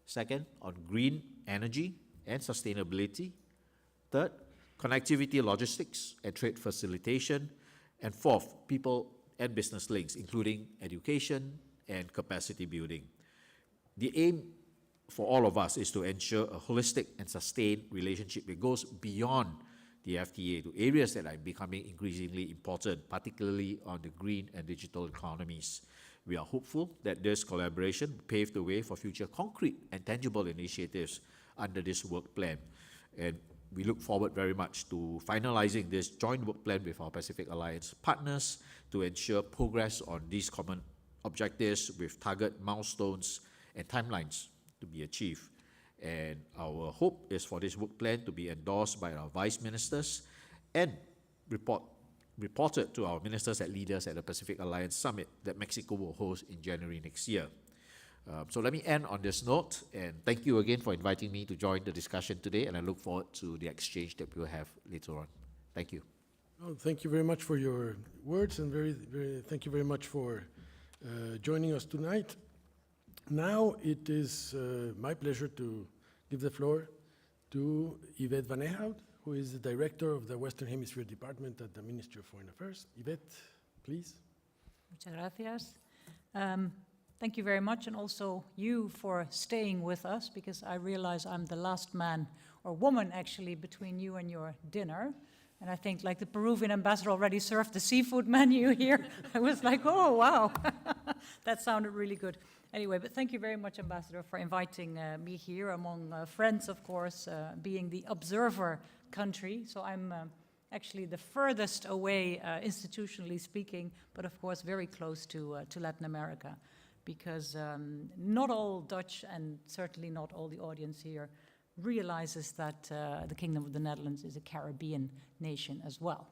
second on green energy and sustainability, third, connectivity, logistics and trade facilitation, and fourth, people and business links, including education and capacity building. The aim for all of us is to ensure a holistic and sustained relationship that goes beyond the FTA to areas that are becoming increasingly important, particularly on the green and digital economies. We are hopeful that this collaboration will pave the way for future concrete and tangible initiatives under this work plan. And we look forward very much to finalizing this joint work plan with our Pacific Alliance partners to ensure progress on these common objectives with target milestones and timelines to be achieved. And our hope is for this work plan to be endorsed by our vice ministers and reported to our ministers and leaders at the Pacific Alliance Summit that Mexico will host in January next year. So let me end on this note, and thank you again for inviting me to join the discussion today, and I look forward to the exchange that we'll have later on. Thank you. Well, thank you very much for your words, and thank you very much for joining us tonight. Now it is my pleasure to give the floor to Yvette van Eechoud, who is the Director of the Western Hemisphere Department at the Ministry of Foreign Affairs. Yvette, please. Muchas gracias. Thank you very much, and also you for staying with us, because I realize I'm the last man or woman actually between you and your dinner. And I think like the Peruvian ambassador already served the seafood menu here. I was like, oh, wow, that sounded really good. Anyway, but thank you very much, Ambassador, for inviting me here among friends, of course, being the observer country. So I'm actually the furthest away, institutionally speaking, but of course very close to Latin America, because not all Dutch, and certainly not all the audience here, realizes that the Kingdom of the Netherlands is a Caribbean nation as well.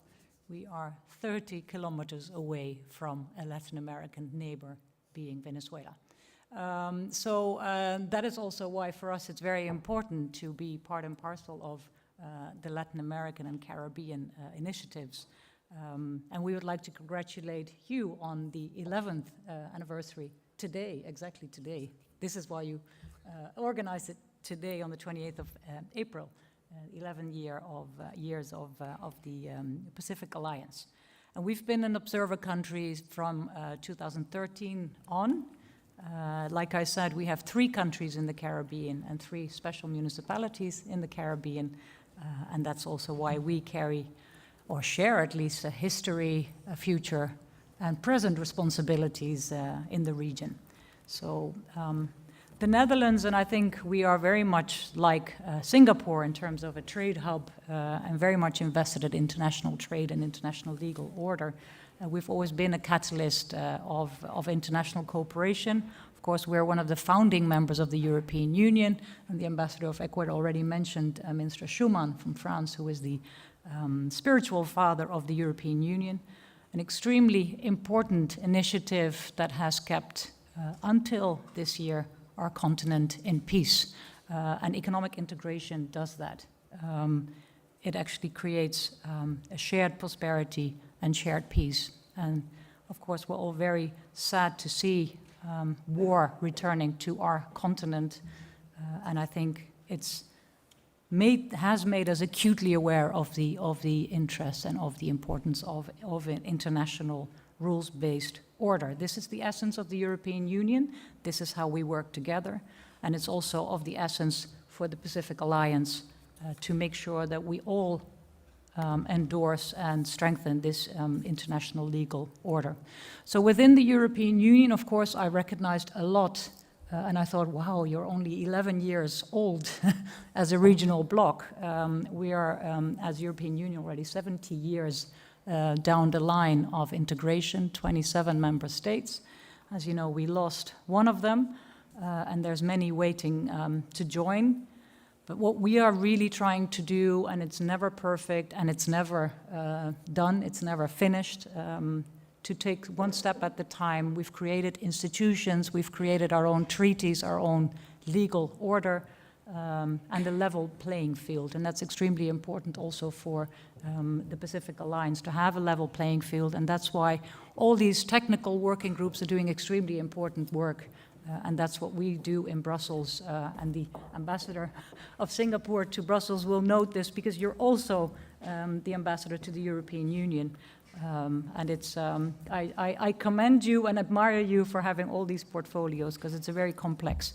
We are 30 kilometers away from a Latin American neighbor, being Venezuela. So that is also why for us it's very important to be part and parcel of the Latin American and Caribbean initiatives. And we would like to congratulate you on the 11th anniversary today, exactly today. This is why you organized it today on the 28th of April, 11 years of the Pacific Alliance. And we've been an observer country from 2013 on. Like I said, we have 3 countries in the Caribbean and 3 special municipalities in the Caribbean, and that's also why we carry, or share at least, a history, a future, and present responsibilities in the region. So the Netherlands, and I think we are very much like Singapore in terms of a trade hub, and very much invested in international trade and international legal order. We've always been a catalyst of international cooperation. Of course, we're one of the founding members of the European Union, and the Ambassador of Ecuador already mentioned Minister Schuman from France, who is the spiritual father of the European Union. An extremely important initiative that has kept, until this year, our continent in peace. And economic integration does that. It actually creates a shared prosperity and shared peace. And of course, we're all very sad to see war returning to our continent. And I think has made us acutely aware of the interests and of the importance of an international rules-based order. This is the essence of the European Union. This is how we work together. And it's also of the essence for the Pacific Alliance to make sure that we all endorse and strengthen this international legal order. So within the European Union, of course, I recognized a lot, and I thought, wow, you're only 11 years old as a regional bloc. We are, as European Union, already 70 years down the line of integration, 27 member states. As you know, we lost one of them, and there's many waiting to join. But what we are really trying to do, and it's never perfect, and it's never done, it's never finished, to take one step at a time. We've created institutions, we've created our own treaties, our own legal order, and a level playing field. And that's extremely important also for the Pacific Alliance, to have a level playing field. And that's why all these technical working groups are doing extremely important work. And that's what we do in Brussels. And the ambassador of Singapore to Brussels will note this, because you're also the ambassador to the European Union. And it's, I commend you and admire you for having all these portfolios, because it's a very complex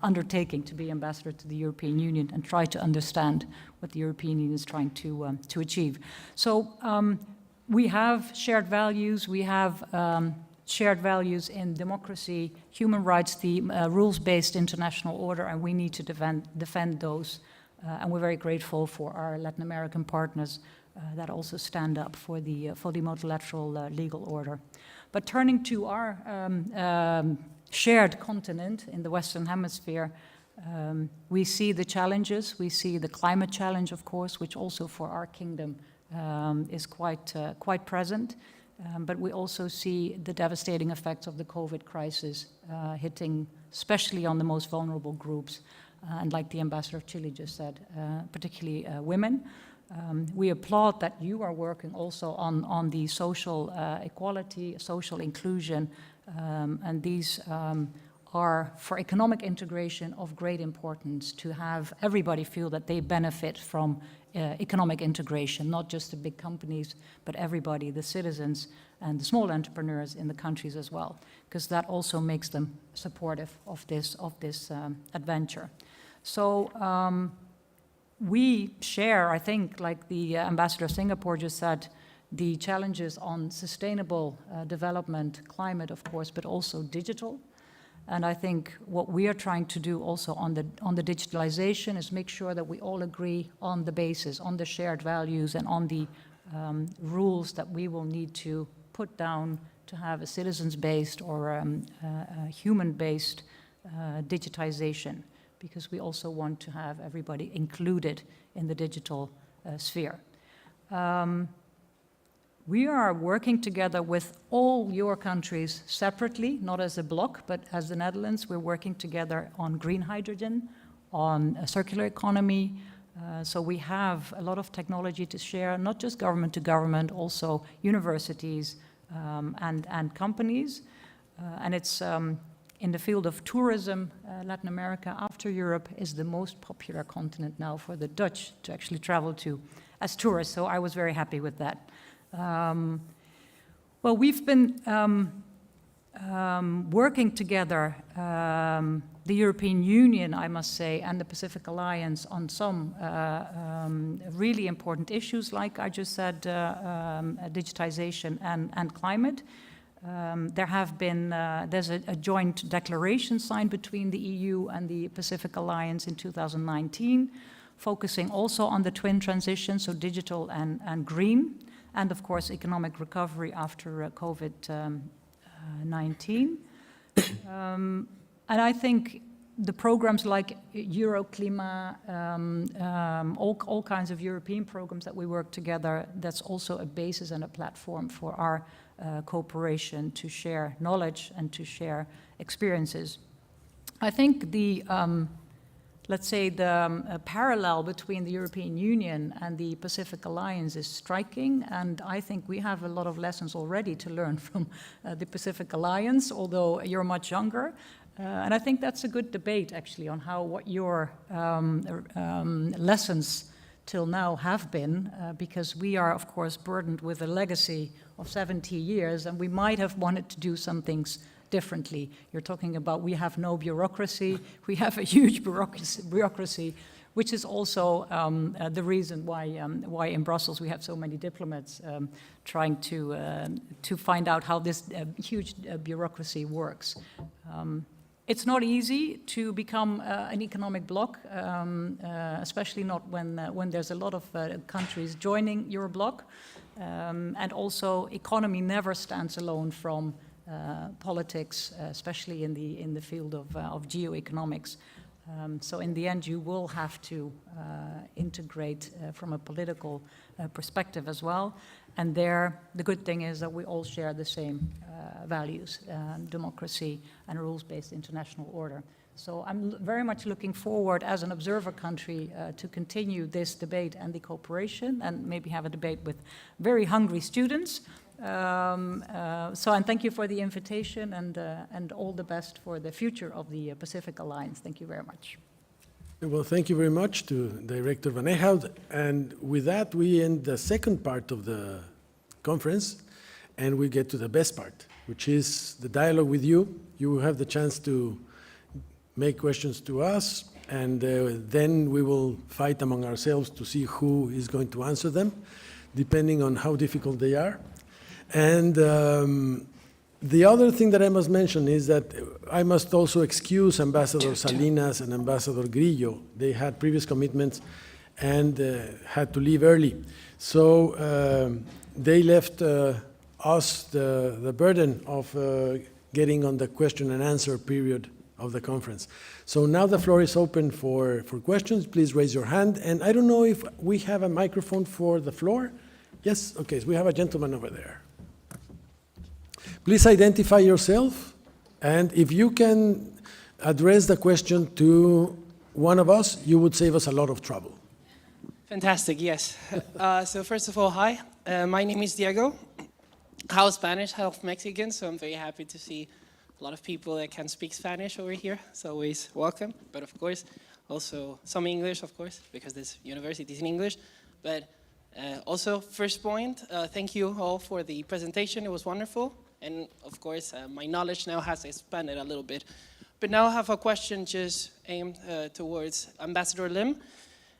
undertaking to be ambassador to the European Union and try to understand what the European Union is trying to achieve. So we have shared values, we have shared values in democracy, human rights, the rules-based international order, and we need to defend those. And we're very grateful for our Latin American partners that also stand up for the multilateral legal order. But turning to our shared continent in the Western Hemisphere, we see the challenges. We see the climate challenge, of course, which also for our kingdom is quite present. But we also see the devastating effects of the COVID crisis hitting especially on the most vulnerable groups, and like the Ambassador of Chile just said, particularly women. We applaud that you are working also on the social equality, social inclusion, and these are for economic integration of great importance, to have everybody feel that they benefit from economic integration, not just the big companies, but everybody, the citizens and the small entrepreneurs in the countries as well, because that also makes them supportive of this adventure. So we share, I think, like the Ambassador of Singapore just said, the challenges on sustainable development, climate, of course, but also digital. And I think what we are trying to do also on the digitalization is make sure that we all agree on the basis, on the shared values, and on the rules that we will need to put down to have a citizens-based or a human-based digitization, because we also want to have everybody included in the digital sphere. We are working together with all your countries separately, not as a bloc, but as the Netherlands. We're working together on green hydrogen, on a circular economy. So we have a lot of technology to share, not just government to government, also universities and companies. And it's in the field of tourism, Latin America, after Europe, is the most popular continent now for the Dutch to actually travel to as tourists. So I was very happy with that. Well, we've been working together, the European Union, I must say, and the Pacific Alliance on some really important issues, like I just said, digitization and climate. There have been, there's a joint declaration signed between the EU and the Pacific Alliance in 2019, focusing also on the twin transition, so digital and green. And of course, economic recovery after COVID-19. And I think the programs like Euroclima, all kinds of European programs that we work together, that's also a basis and a platform for our cooperation to share knowledge and to share experiences. I think the let's say the parallel between the European Union and the Pacific Alliance is striking, and I think we have a lot of lessons already to learn from the Pacific Alliance, although you're much younger. And I think that's a good debate, actually, on what your lessons till now have been, because we are, of course, burdened with a legacy of 70 years, and we might have wanted to do some things differently. You're talking about we have no bureaucracy, we have a huge bureaucracy. which is also the reason why in Brussels we have so many diplomats trying to find out how this huge bureaucracy works. It's not easy to become an economic bloc, especially not when there's a lot of countries joining your bloc. And also, economy never stands alone from politics, especially in the field of geoeconomics. So in the end, you will have to integrate from a political perspective as well. And there, the good thing is that we all share the same values, democracy and rules-based international order. So I'm very much looking forward as an observer country to continue this debate and the cooperation, and maybe have a debate with very hungry students. And thank you for the invitation, and all the best for the future of the Pacific Alliance. Thank you very much. Well, thank you very much to Director Van Eechoud. And with that, we end the second part of the conference, and we get to the best part, which is the dialogue with you. You will have the chance to make questions to us, and then we will fight among ourselves to see who is going to answer them, depending on how difficult they are. And the other thing that I must mention is that I must also excuse Ambassador Salinas and Ambassador Grillo. They had previous commitments and had to leave early. So they left us the burden of getting on the question and answer period of the conference. So now the floor is open for questions. Please raise your hand. And I don't know if we have a microphone for the floor. Yes, okay, so we have a gentleman over there. Please identify yourself, and if you can address the question to one of us, you would save us a lot of trouble. Fantastic, yes. So first of all, hi. My name is Diego, half Spanish, half Mexican, so I'm very happy to see a lot of people that can speak Spanish over here. It's always welcome, but of course, also some English, of course, because this university is in English. But also, first point, thank you all for the presentation. It was wonderful. And of course, my knowledge now has expanded a little bit. But now I have a question just aimed towards Ambassador Lim.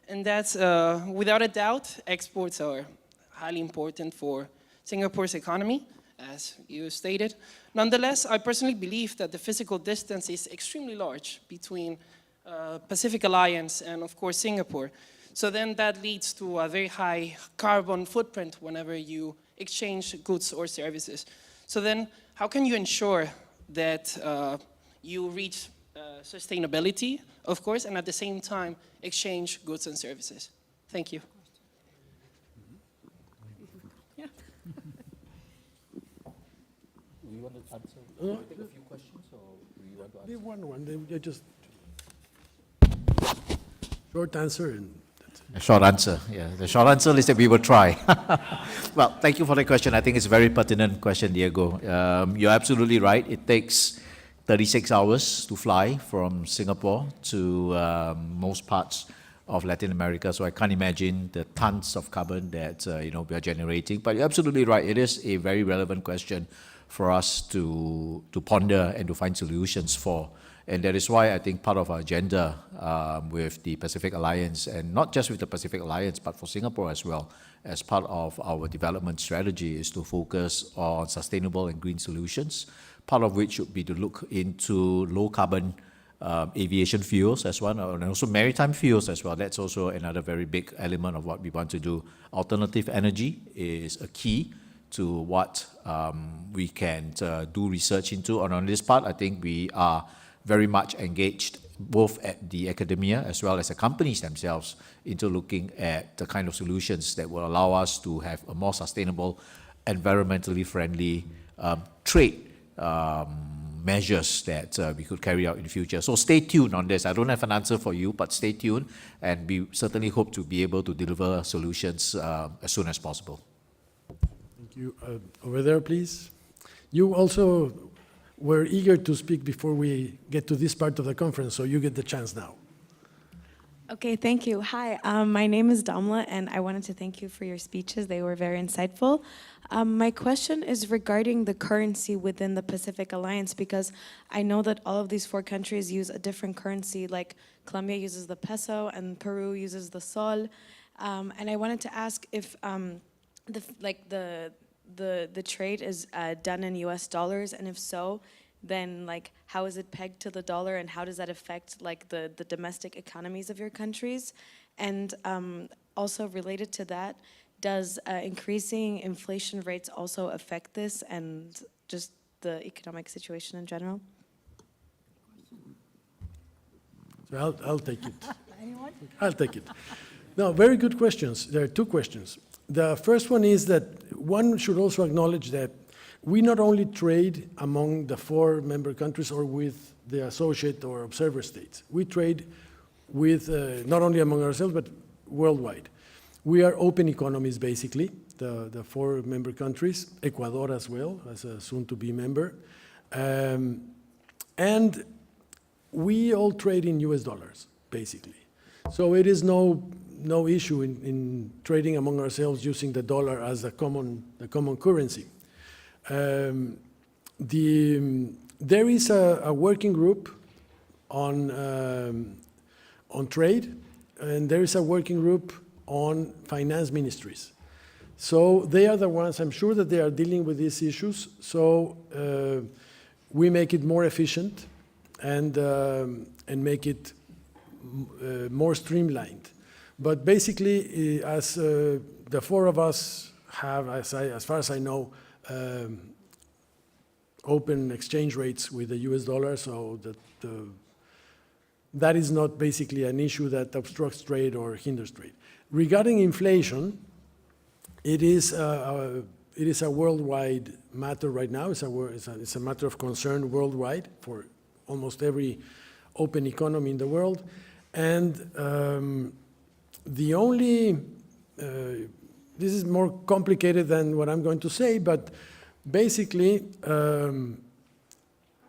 And that's, without a doubt, exports are highly important for Singapore's economy, as you stated. Nonetheless, I personally believe that the physical distance is extremely large between Pacific Alliance and, of course, Singapore. So then that leads to a very high carbon footprint whenever you exchange goods or services. So then, how can you ensure that you reach sustainability, of course, and at the same time exchange goods and services? Thank you. Yeah. Do you want to answer? Do you take a few questions, or do you want to answer? One. They just short answer and. A short answer, yeah. The short answer is that we will try. Well, thank you for the question. I think it's a very pertinent question, Diego. You're absolutely right. It takes 36 hours to fly from Singapore to most parts of Latin America. So I can't imagine the tons of carbon that we are generating. But you're absolutely right. It is a very relevant question for us to ponder and to find solutions for. And that is why I think part of our agenda with the Pacific Alliance, and not just with the Pacific Alliance, but for Singapore as well, as part of our development strategy, is to focus on sustainable and green solutions, part of which would be to look into low-carbon aviation fuels as one, and also maritime fuels as well. That's also another very big element of what we want to do. Alternative energy is a key to what we can do research into. And on this part, I think we are very much engaged both at the academia as well as the companies themselves into looking at the kind of solutions that will allow us to have a more sustainable, environmentally friendly trade measures that we could carry out in the future. So stay tuned on this. I don't have an answer for you, but stay tuned, and we certainly hope to be able to deliver solutions as soon as possible. Thank you. Over there, please. You also were eager to speak before we get to this part of the conference, so you get the chance now. Okay, thank you. Hi, my name is Damla, and I wanted to thank you for your speeches. They were very insightful. My question is regarding the currency within the Pacific Alliance, because I know that all of these 4 countries use a different currency, like Colombia uses the peso and Peru uses the sol. And I wanted to ask if the trade is done in US dollars, and if so, then like how is it pegged to the dollar, and how does that affect like the domestic economies of your countries? And also related to that, does increasing inflation rates also affect this and just the economic situation in general? So I'll take it. Anyone? I'll take it. No, very good questions. There are 2 questions. The first one is that one should also acknowledge that we not only trade among the 4 member countries or with the associate or observer states. We trade with not only among ourselves, but worldwide. We are open economies, basically, the 4 member countries, Ecuador as well, as a soon-to-be member. And we all trade in US dollars, basically. So it is no issue in trading among ourselves using the dollar as the common currency. There is a working group on trade, and there is a working group on finance ministries. So they are the ones, I'm sure that they are dealing with these issues, so we make it more efficient and make it more streamlined. But basically, as the 4 of us have, as far as I know, open exchange rates with the US dollar, so that is not basically an issue that obstructs trade or hinders trade. Regarding inflation, it is a worldwide matter right now. It's a matter of concern worldwide for almost every open economy in the world. And the only, this is more complicated than what I'm going to say, but basically,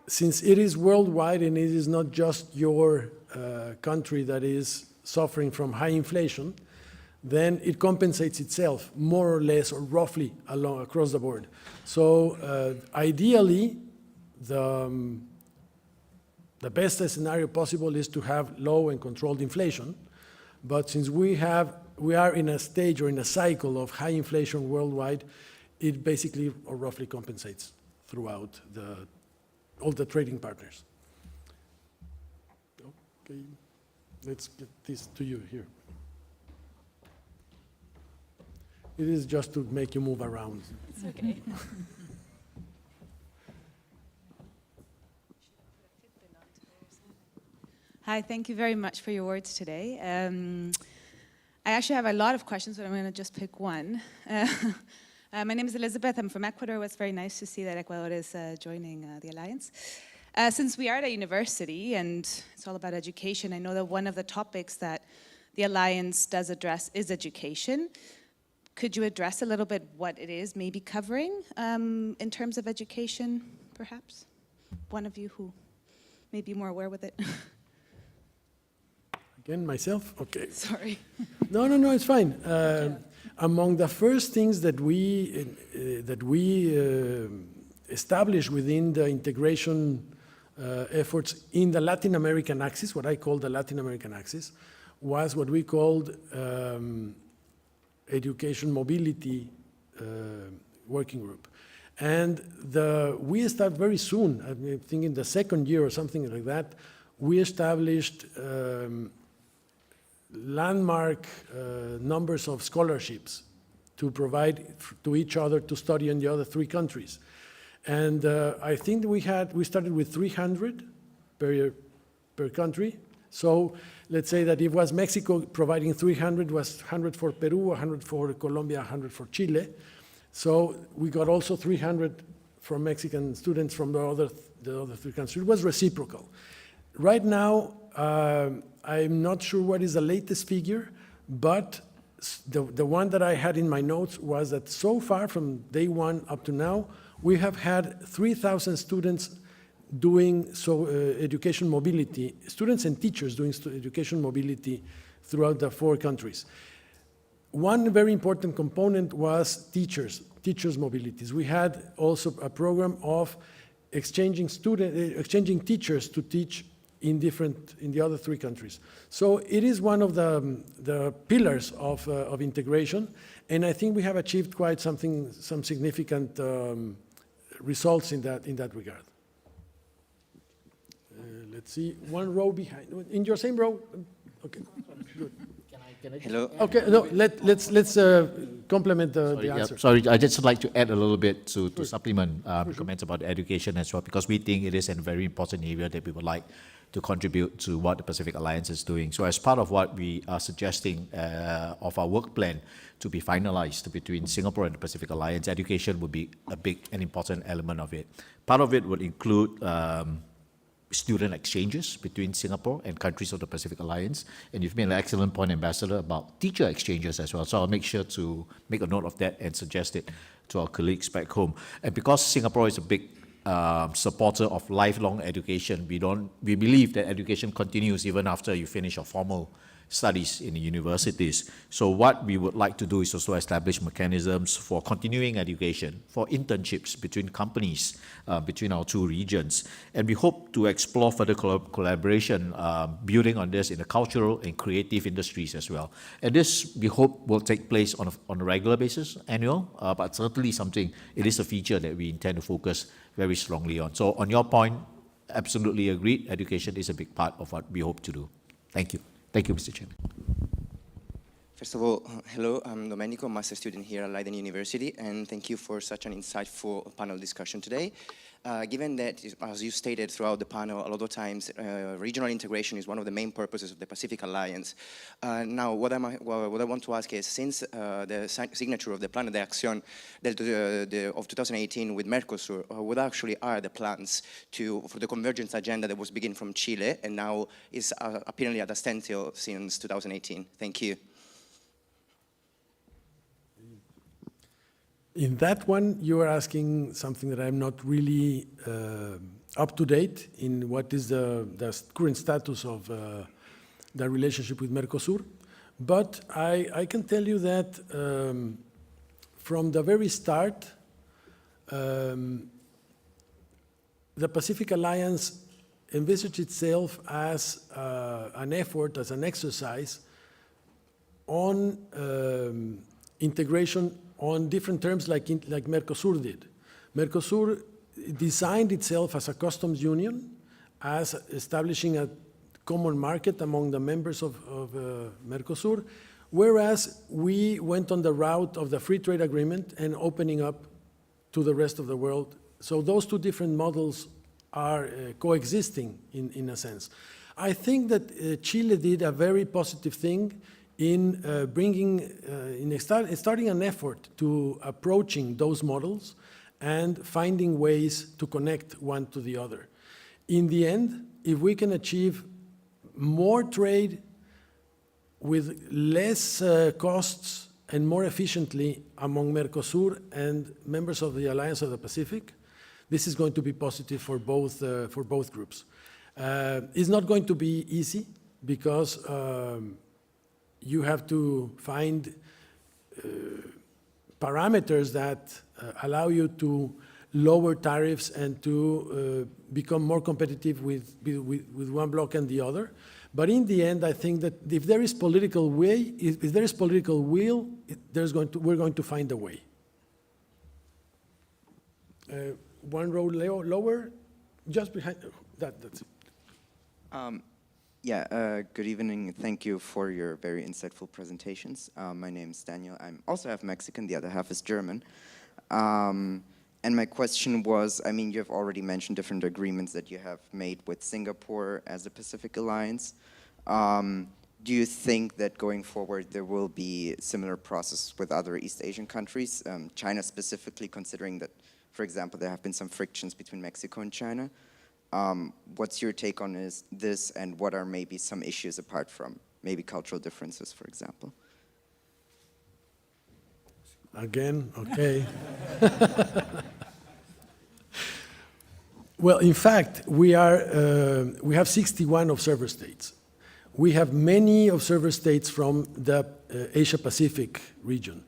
since it is worldwide and it is not just your country that is suffering from high inflation, then it compensates itself more or less or roughly across the board. So ideally, the best scenario possible is to have low and controlled inflation. But since we are in a stage or in a cycle of high inflation worldwide, it basically or roughly compensates throughout all the trading partners. Okay, let's get this to you here. It is just to make you move around. It's okay. Hi, thank you very much for your words today. I actually have a lot of questions, but I'm going to just pick one. My name is Elizabeth. I'm from Ecuador. It's very nice to see that Ecuador is joining the Alliance. Since we are at a university and it's all about education, I know that one of the topics that the Alliance does address is education. Could you address a little bit what it is maybe covering in terms of education, perhaps? One of you who may be more aware with it. Again, myself? Okay. Sorry. No, it's fine. Among the first things that we established within the integration efforts in the Latin American axis, what I call the Latin American axis, was what we called education mobility working group. And we started very soon, I think in the 2nd year or something like that, we established landmark numbers of scholarships to provide to each other to study in the other 3 countries. And I think we started with 300 per country. So let's say that it was Mexico providing 300, was 100 for Peru, 100 for Colombia, 100 for Chile. So we got also 300 from Mexican students from the other 3 countries. It was reciprocal. Right now, I'm not sure what is the latest figure, but the one that I had in my notes was that so far from day 1 up to now, we have had 3,000 students doing education mobility, students and teachers doing education mobility throughout the 4 countries. One very important component was teachers mobilities. We had also a program of exchanging teachers to teach in the other 3 countries. So it is one of the pillars of integration, and I think we have achieved quite some significant results in that regard. Let's see, one row behind. In your same row? Okay, good. Hello. Okay, no, let's complement the answer. Sorry, I'd just like to add a little bit to supplement comments about education as well, because we think it is a very important area that we would like to contribute to what the Pacific Alliance is doing. So as part of what we are suggesting of our work plan to be finalized between Singapore and the Pacific Alliance, education would be a big and important element of it. Part of it would include student exchanges between Singapore and countries of the Pacific Alliance. And you've made an excellent point, Ambassador, about teacher exchanges as well. So I'll make sure to make a note of that and suggest it to our colleagues back home. And because Singapore is a big supporter of lifelong education, we believe that education continues even after you finish your formal studies in the universities. So what we would like to do is also establish mechanisms for continuing education, for internships between companies, between our 2 regions. And we hope to explore further collaboration, building on this in the cultural and creative industries as well. And this, we hope, will take place on a regular basis, annual, but certainly it is a feature that we intend to focus very strongly on. So on your point, absolutely agreed, education is a big part of what we hope to do. Thank you. Thank you, Mr. Chairman. First of all, hello, I'm Domenico, master student here at Leiden University, and thank you for such an insightful panel discussion today. Given that, as you stated throughout the panel, a lot of times regional integration is one of the main purposes of the Pacific Alliance. Now, what I want to ask is, since the signature of the Plan de Acción of 2018 with Mercosur, what actually are the plans for the convergence agenda that was beginning from Chile and now is apparently at a standstill since 2018? Thank you. In that one, you are asking something that I'm not really up to date in what is the current status of the relationship with Mercosur. But I can tell you that from the very start, the Pacific Alliance envisaged itself as an effort, as an exercise on integration on different terms like Mercosur did. Mercosur designed itself as a customs union, as establishing a common market among the members of Mercosur, whereas we went on the route of the free trade agreement and opening up to the rest of the world. So those 2 different models are coexisting in a sense. I think that Chile did a very positive thing in starting an effort to approaching those models and finding ways to connect one to the other. In the end, if we can achieve more trade with less costs and more efficiently among Mercosur and members of the Alliance of the Pacific, this is going to be positive for both groups. It's not going to be easy because you have to find parameters that allow you to lower tariffs and to become more competitive with one bloc and the other. But in the end, I think that if there is political will, we're going to find a way. One row lower, just behind. That's it. Good evening. Thank you for your very insightful presentations. My name is Daniel. I'm also half Mexican, the other half is German. And my question was, I mean, you have already mentioned different agreements that you have made with Singapore as a Pacific Alliance. Do you think that going forward there will be similar process with other East Asian countries, China specifically, considering that, for example, there have been some frictions between Mexico and China? What's your take on this, and what are maybe some issues apart from maybe cultural differences, for example? Again, okay. Well, in fact, we have 61 observer states. we have many observer states from the Asia-Pacific region.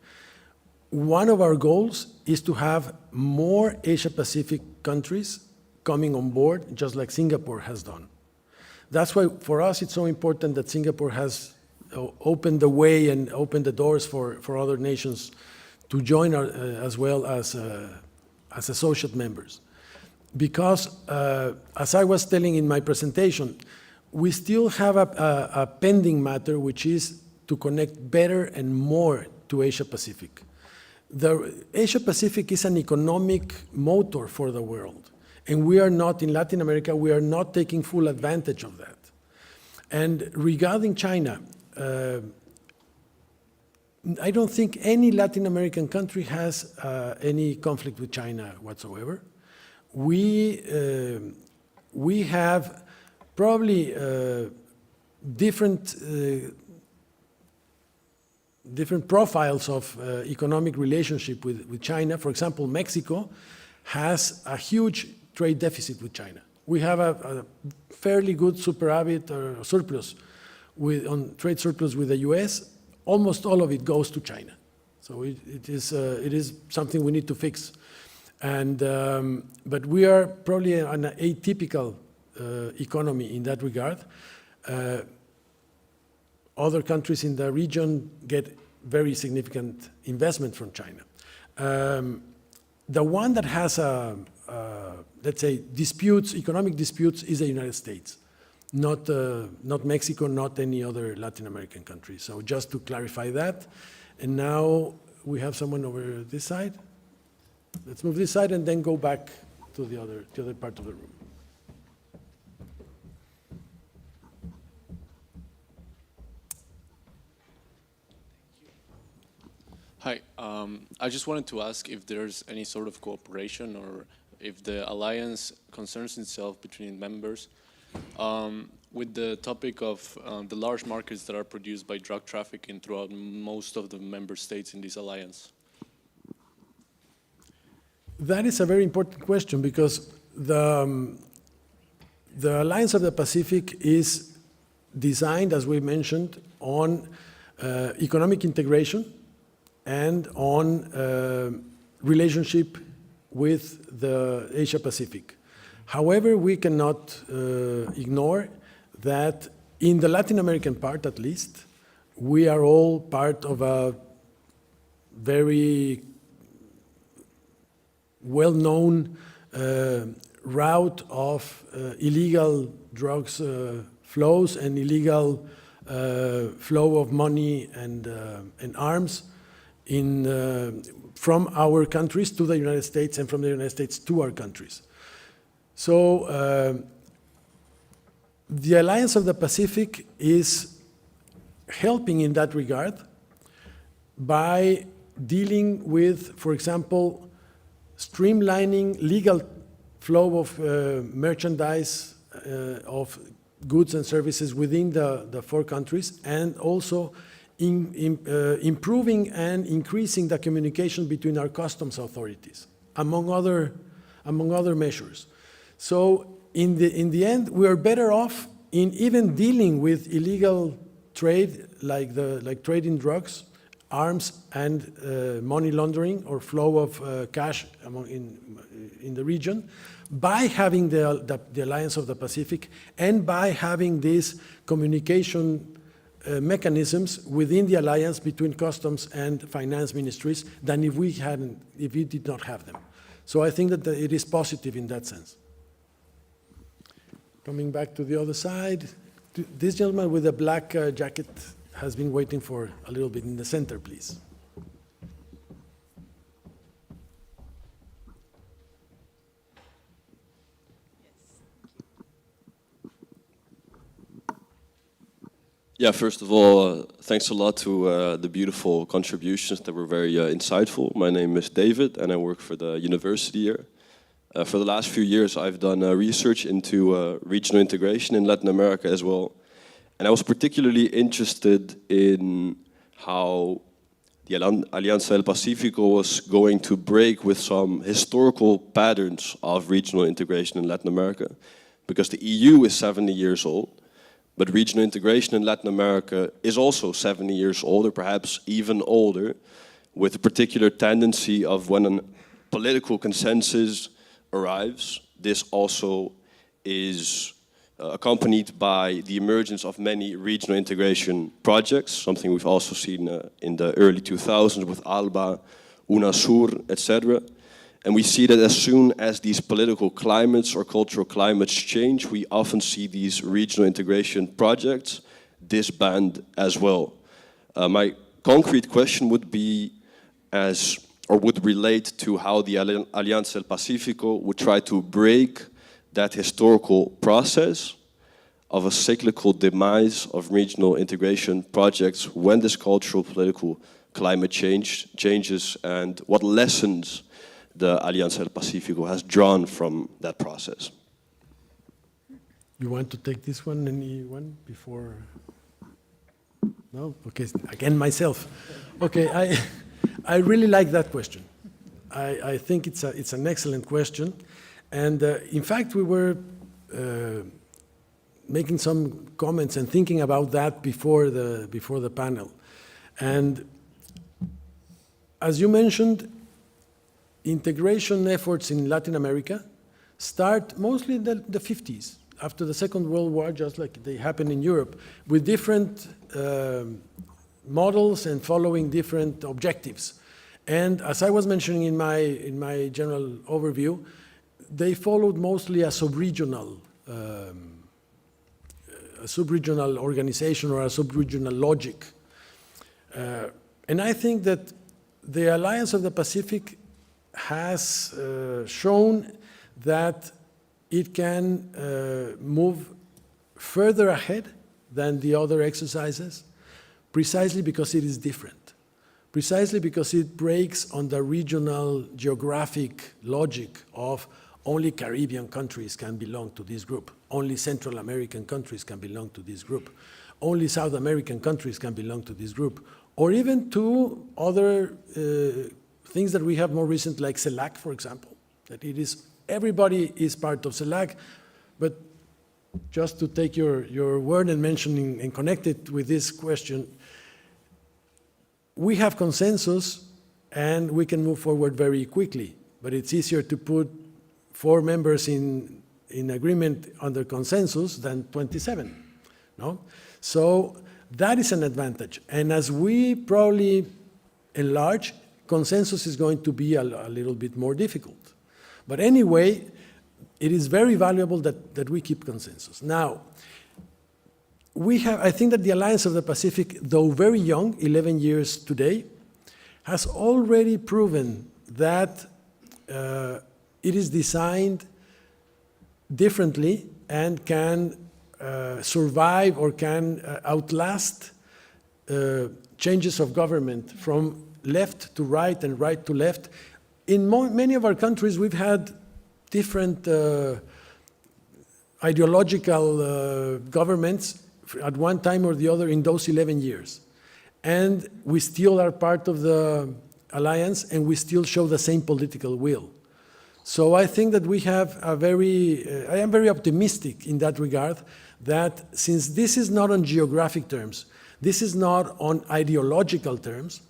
One of our goals is to have more Asia-Pacific countries coming on board, just like Singapore has done. That's why, for us, it's so important that Singapore has opened the way and opened the doors for other nations to join as well as associate members. Because, as I was telling in my presentation, we still have a pending matter, which is to connect better and more to Asia-Pacific. The Asia-Pacific is an economic motor for the world, and we are not, in Latin America, we are not taking full advantage of that. And regarding China, I don't think any Latin American country has any conflict with China whatsoever. We have probably different profiles of economic relationship with China. For example, Mexico has a huge trade deficit with China. We have a fairly good superavit or surplus on trade surplus with the US. Almost all of it goes to China. So it is something we need to fix. And, but we are probably an atypical economy in that regard. Other countries in the region get very significant investment from China. The one that has, let's say, disputes, economic disputes, is the United States, not Mexico, not any other Latin American country. So just to clarify that. And now we have someone over this side. Let's move this side and then go back to the other part of the room. Hi, I just wanted to ask if there's any sort of cooperation or if the alliance concerns itself between members with the topic of the large markets that are produced by drug trafficking throughout most of the member states in this alliance. That is a very important question because the Alliance of the Pacific is designed, as we mentioned, on economic integration and on relationship with the Asia Pacific. However, we cannot ignore that in the Latin American part, at least, we are all part of a very well-known route of illegal drugs flows and illegal flow of money and arms from our countries to the United States and from the United States to our countries. So the Alliance of the Pacific is helping in that regard by dealing with, for example, streamlining legal flow of merchandise, of goods and services within the four countries, and also improving and increasing the communication between our customs authorities, among other measures. So in the end, we are better off in even dealing with illegal trade, like trade in drugs, arms, and money laundering or flow of cash in the region, by having the Alliance of the Pacific and by having these communication mechanisms within the alliance between customs and finance ministries than if we did not have them. So I think that it is positive in that sense. Coming back to the other side, this gentleman with the black jacket has been waiting for a little bit in the center, please. Yeah, first of all, thanks a lot to the beautiful contributions that were very insightful. My name is David, and I work for the university here. For the last few years, I've done research into regional integration in Latin America as well. And I was particularly interested in how the Alianza del Pacífico was going to break with some historical patterns of regional integration in Latin America, because the EU is 70 years old, But regional integration in Latin America is also 70 years older, perhaps even older, with a particular tendency of when a political consensus arrives, this also is accompanied by the emergence of many regional integration projects, something we've also seen in the early 2000s with ALBA, UNASUR, etc. And we see that as soon as these political climates or cultural climates change, we often see these regional integration projects disband as well. My concrete question would be would relate to how the Alianza del Pacífico would try to break that historical process of a cyclical demise of regional integration projects when this cultural political climate changes, and what lessons the Alianza del Pacífico has drawn from that process. You want to take this one, anyone, before? No? Okay, again, myself. Okay, I really like that question. I think it's an excellent question. And in fact, we were making some comments and thinking about that before the panel. And as you mentioned, integration efforts in Latin America start mostly in the 50s, after the Second World War, just like they happened in Europe, with different models and following different objectives. And as I was mentioning in my general overview, they followed mostly a sub-regional organization or a sub-regional logic. And I think that the Alliance of the Pacific has shown that it can move further ahead than the other exercises, precisely because it is different, precisely because it breaks on the regional geographic logic of only Caribbean countries can belong to this group, only Central American countries can belong to this group, only South American countries can belong to this group, or even to other things that we have more recent, like CELAC, for example, that it is, everybody is part of CELAC, but just to take your word and mentioning and connect it with this question, we have consensus and we can move forward very quickly, but it's easier to put 4 members in agreement under consensus than 27, no? So that is an advantage. And as we probably enlarge, consensus is going to be a little bit more difficult. But anyway, it is very valuable that we keep consensus. Now, I think that the Alliance of the Pacific, though very young, 11 years today, has already proven that it is designed differently and can survive or can outlast changes of government from left to right and right to left. In many of our countries, we've had different ideological governments at one time or the other in those 11 years. And we still are part of the alliance and we still show the same political will. So I think that we have I am very optimistic in that regard, that since this is not on geographic terms, this is not on ideological terms,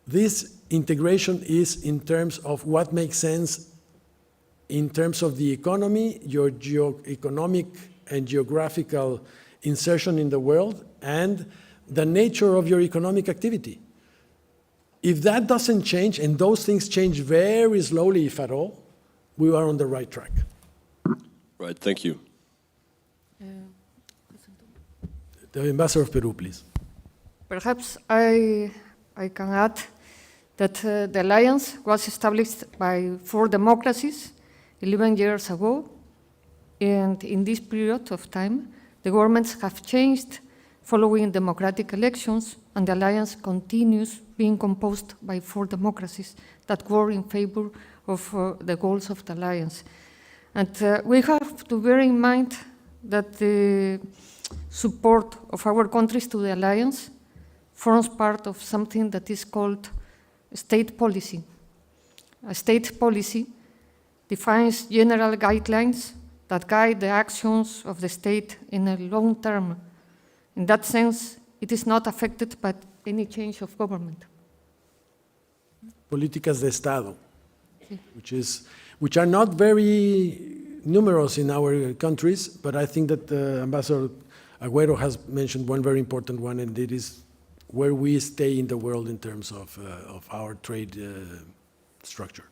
this integration is in terms of what makes sense in terms of the economy, your economic and geographical insertion in the world, and the nature of your economic activity. If that doesn't change, and those things change very slowly, if at all, we are on the right track. Right, thank you. The Ambassador of Peru, please. Perhaps I can add that the alliance was established by 4 democracies 11 years ago, and in this period of time, the governments have changed following democratic elections, and the alliance continues being composed by 4 democracies that were in favor of the goals of the alliance. And we have to bear in mind that the support of our countries to the alliance forms part of something that is called state policy. A state policy defines general guidelines that guide the actions of the state in a long term. In that sense, it is not affected by any change of government. Políticas de Estado, which are not very numerous in our countries, but I think that Ambassador Agüero has mentioned one very important one, and it is where we stay in the world in terms of our trade structure.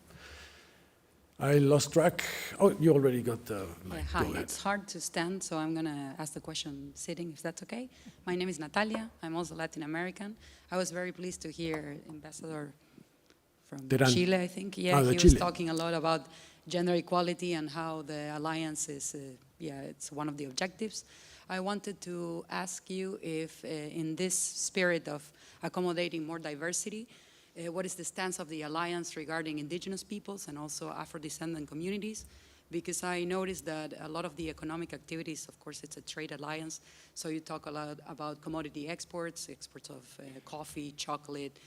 I lost track. Oh, you already got the mic. Hi, Go ahead. it's hard to stand, so I'm going to ask the question sitting, if that's okay. My name is Natalia. I'm also Latin American. I was very pleased to hear Ambassador from Terán. Chile, I think. Yeah, he was Chile. talking a lot about gender equality and how the alliance is, it's one of the objectives. I wanted to ask you if, in this spirit of accommodating more diversity, what is the stance of the alliance regarding indigenous peoples and also Afro-Descendant communities? Because I noticed that a lot of the economic activities, of course, it's a trade alliance, so you talk a lot about commodity exports, exports of coffee, chocolate,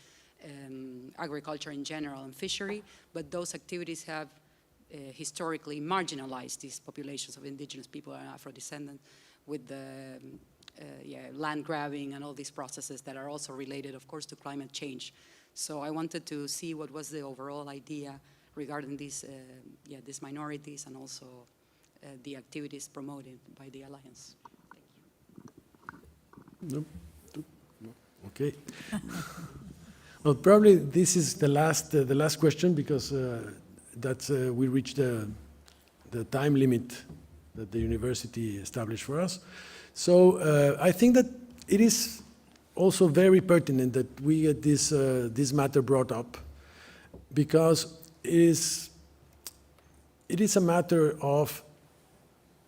agriculture in general, and fishery, but those activities have historically marginalized these populations of indigenous people and Afro-Descendant with the land grabbing and all these processes that are also related, of course, to climate change. So I wanted to see what was the overall idea regarding these minorities and also the activities promoted by the Alliance. Thank you. No. Okay. Well, probably this is the last question because we reached the time limit that the university established for us. So I think that it is also very pertinent that we get this matter brought up, because it is a matter of,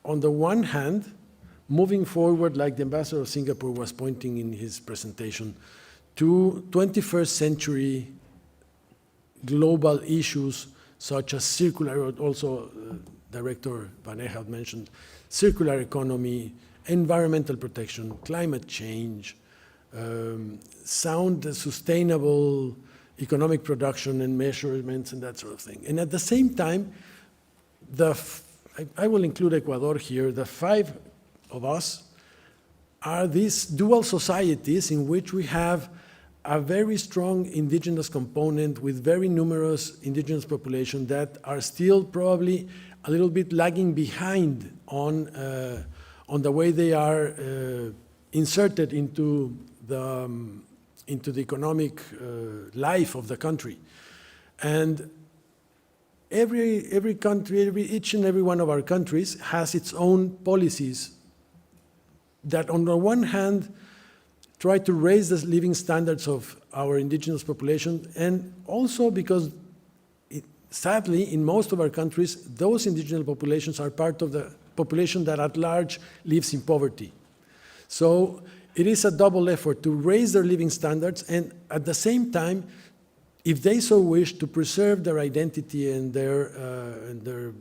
on the one hand, moving forward, like the Ambassador of Singapore was pointing in his presentation, to 21st century global issues such as circular, also Director Van Eechoud mentioned, circular economy, environmental protection, climate change, sound, sustainable economic production and measurements and that sort of thing. And at the same time, I will include Ecuador here, the 5 of us are these dual societies in which we have a very strong indigenous component with very numerous indigenous population that are still probably a little bit lagging behind on the way they are inserted into the economic life of the country. And every country, each and every one of our countries has its own policies that on the one hand try to raise the living standards of our indigenous population, and also because sadly in most of our countries those indigenous populations are part of the population that at large lives in poverty. So it is a double effort to raise their living standards and at the same time, if they so wish, to preserve their identity and their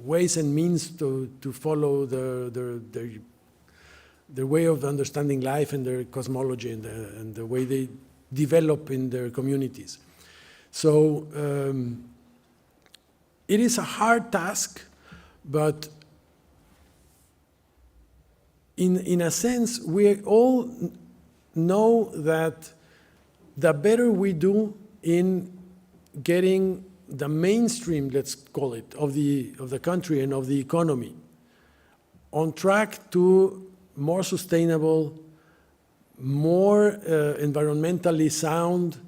ways and means to follow their way of understanding life and their cosmology and the way they develop in their communities. So it is a hard task, but in a sense, we all know that the better we do in getting the mainstream, let's call it, of the country and of the economy on track to more sustainable, more environmentally sound,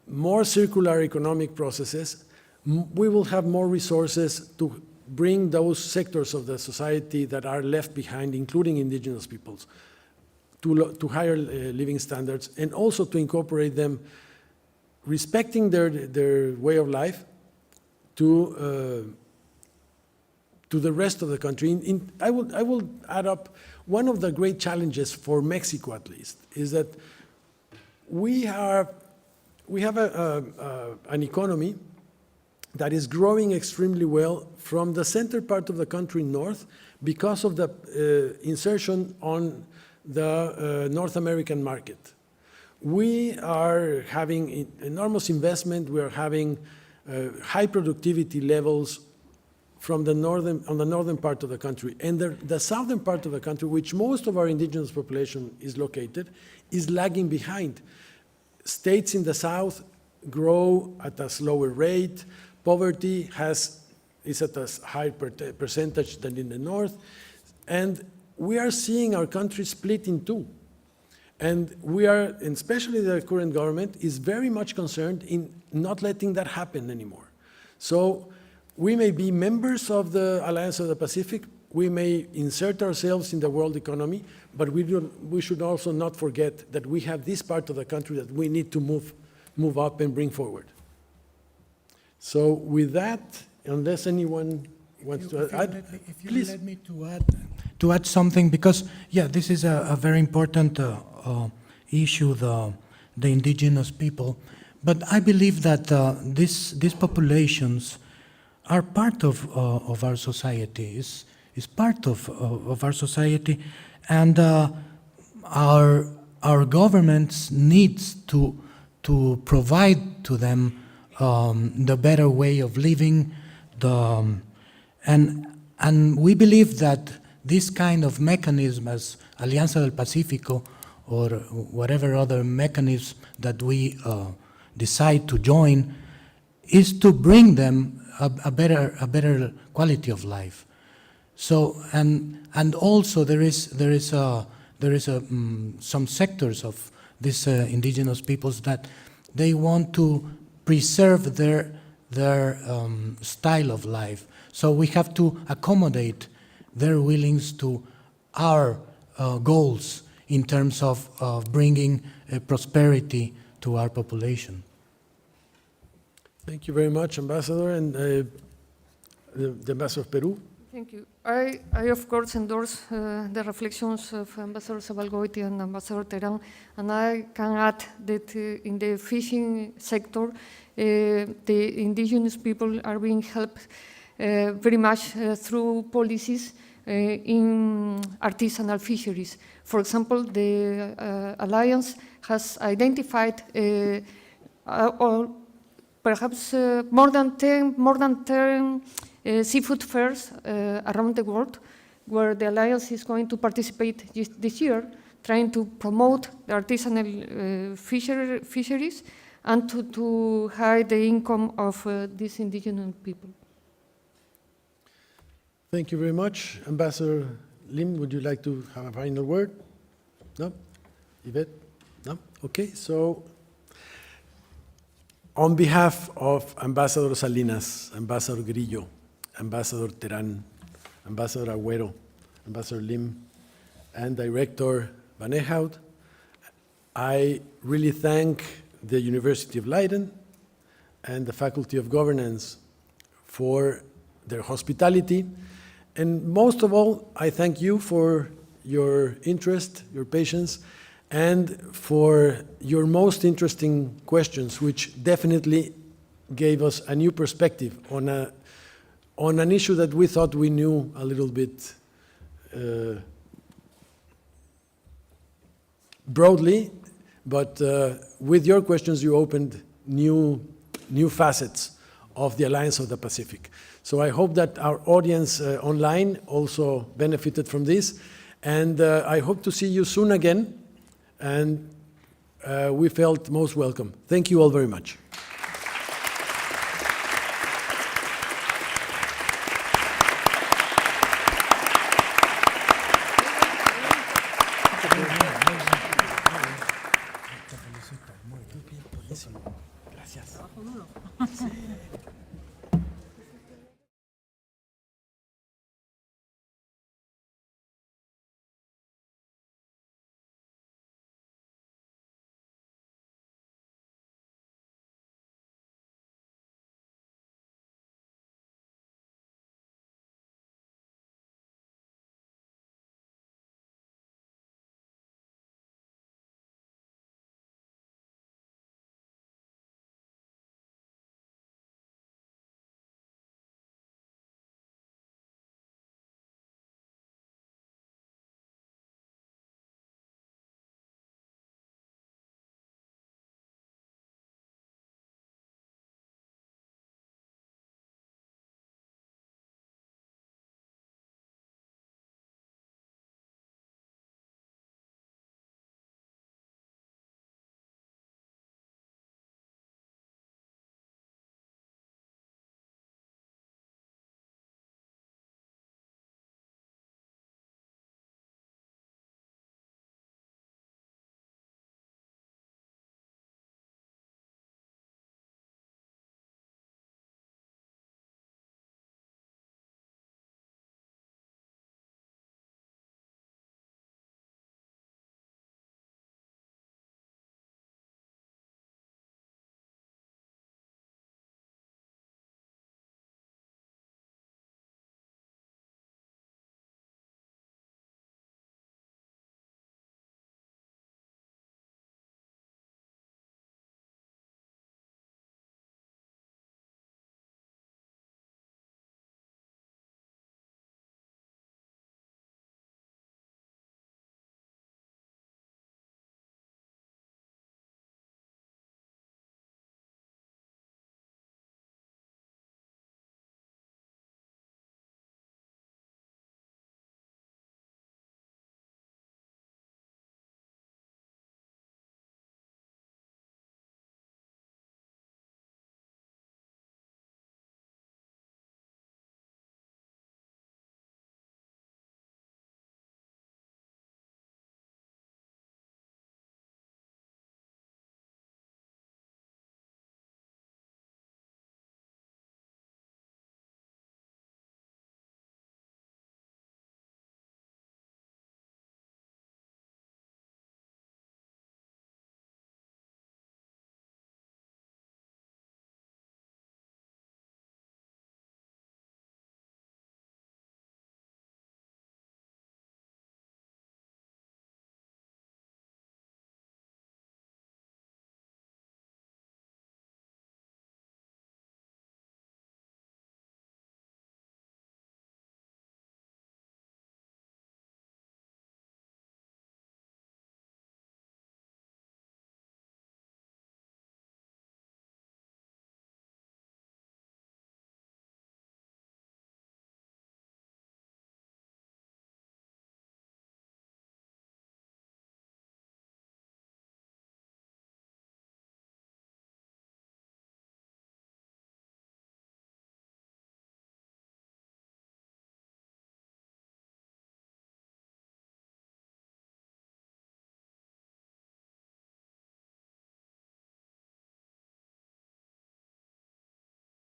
more circular economic processes, we will have more resources to bring those sectors of the society that are left behind, including indigenous peoples, to higher living standards, and also to incorporate them, respecting their way of life, to the rest of the country. I will add up one of the great challenges for Mexico, at least, is that we have an economy that is growing extremely well from the center part of the country north because of the insertion on the North American market. We are having enormous investment, we are having high productivity levels from the northern part of the country. And the southern part of the country, which most of our indigenous population is located, is lagging behind. States in the south grow at a slower rate. Poverty is at a higher percentage than in the north. And we are seeing our country split in two. And we are, and especially the current government, is very much concerned in not letting that happen anymore. So we may be members of the Alliance of the Pacific, we may insert ourselves in the world economy, but we should also not forget that we have this part of the country that we need to move up and bring forward. So with that, unless anyone wants to add, if you please. Let me to add something, because yeah, this is a very important issue, the indigenous people. But I believe that these populations are part of our society, is part of our society, and our governments needs to provide to them the better way of living, and we believe that this kind of mechanism as Alianza del Pacífico or whatever other mechanism that we decide to join is to bring them a better quality of life. So and also there is some sectors of these indigenous peoples that they want to preserve their style of life. So we have to accommodate their willings to our goals in terms of bringing prosperity to our population. Thank you very much, Ambassador, and the Ambassador of Peru. Thank you. I of course endorse the reflections of Ambassador Zabalgoitia and Ambassador Terán, and I can add that in the fishing sector, the indigenous people are being helped very much through policies in artisanal fisheries. For example, the Alliance has identified or perhaps more than 10 seafood fairs around the world, where the Alliance is going to participate this year, trying to promote the artisanal fisheries and to hide the income of these indigenous people. Thank you very much. Ambassador Lim, would you like to have a final word? No? Yvette? No? Okay, so on behalf of Ambassador Salinas, Ambassador Grillo, Ambassador Terán, Ambassador Agüero, Ambassador Lim, and Director Van Eechoud, I really thank the University of Leiden and the Faculty of Governance for their hospitality. And most of all, I thank you for your interest, your patience, and for your most interesting questions, which definitely gave us a new perspective on an issue that we thought we knew a little bit broadly, but with your questions you opened new facets of the Alliance of the Pacific. So I hope that our audience online also benefited from this, and I hope to see you soon again, and we felt most welcome. Thank you all very much.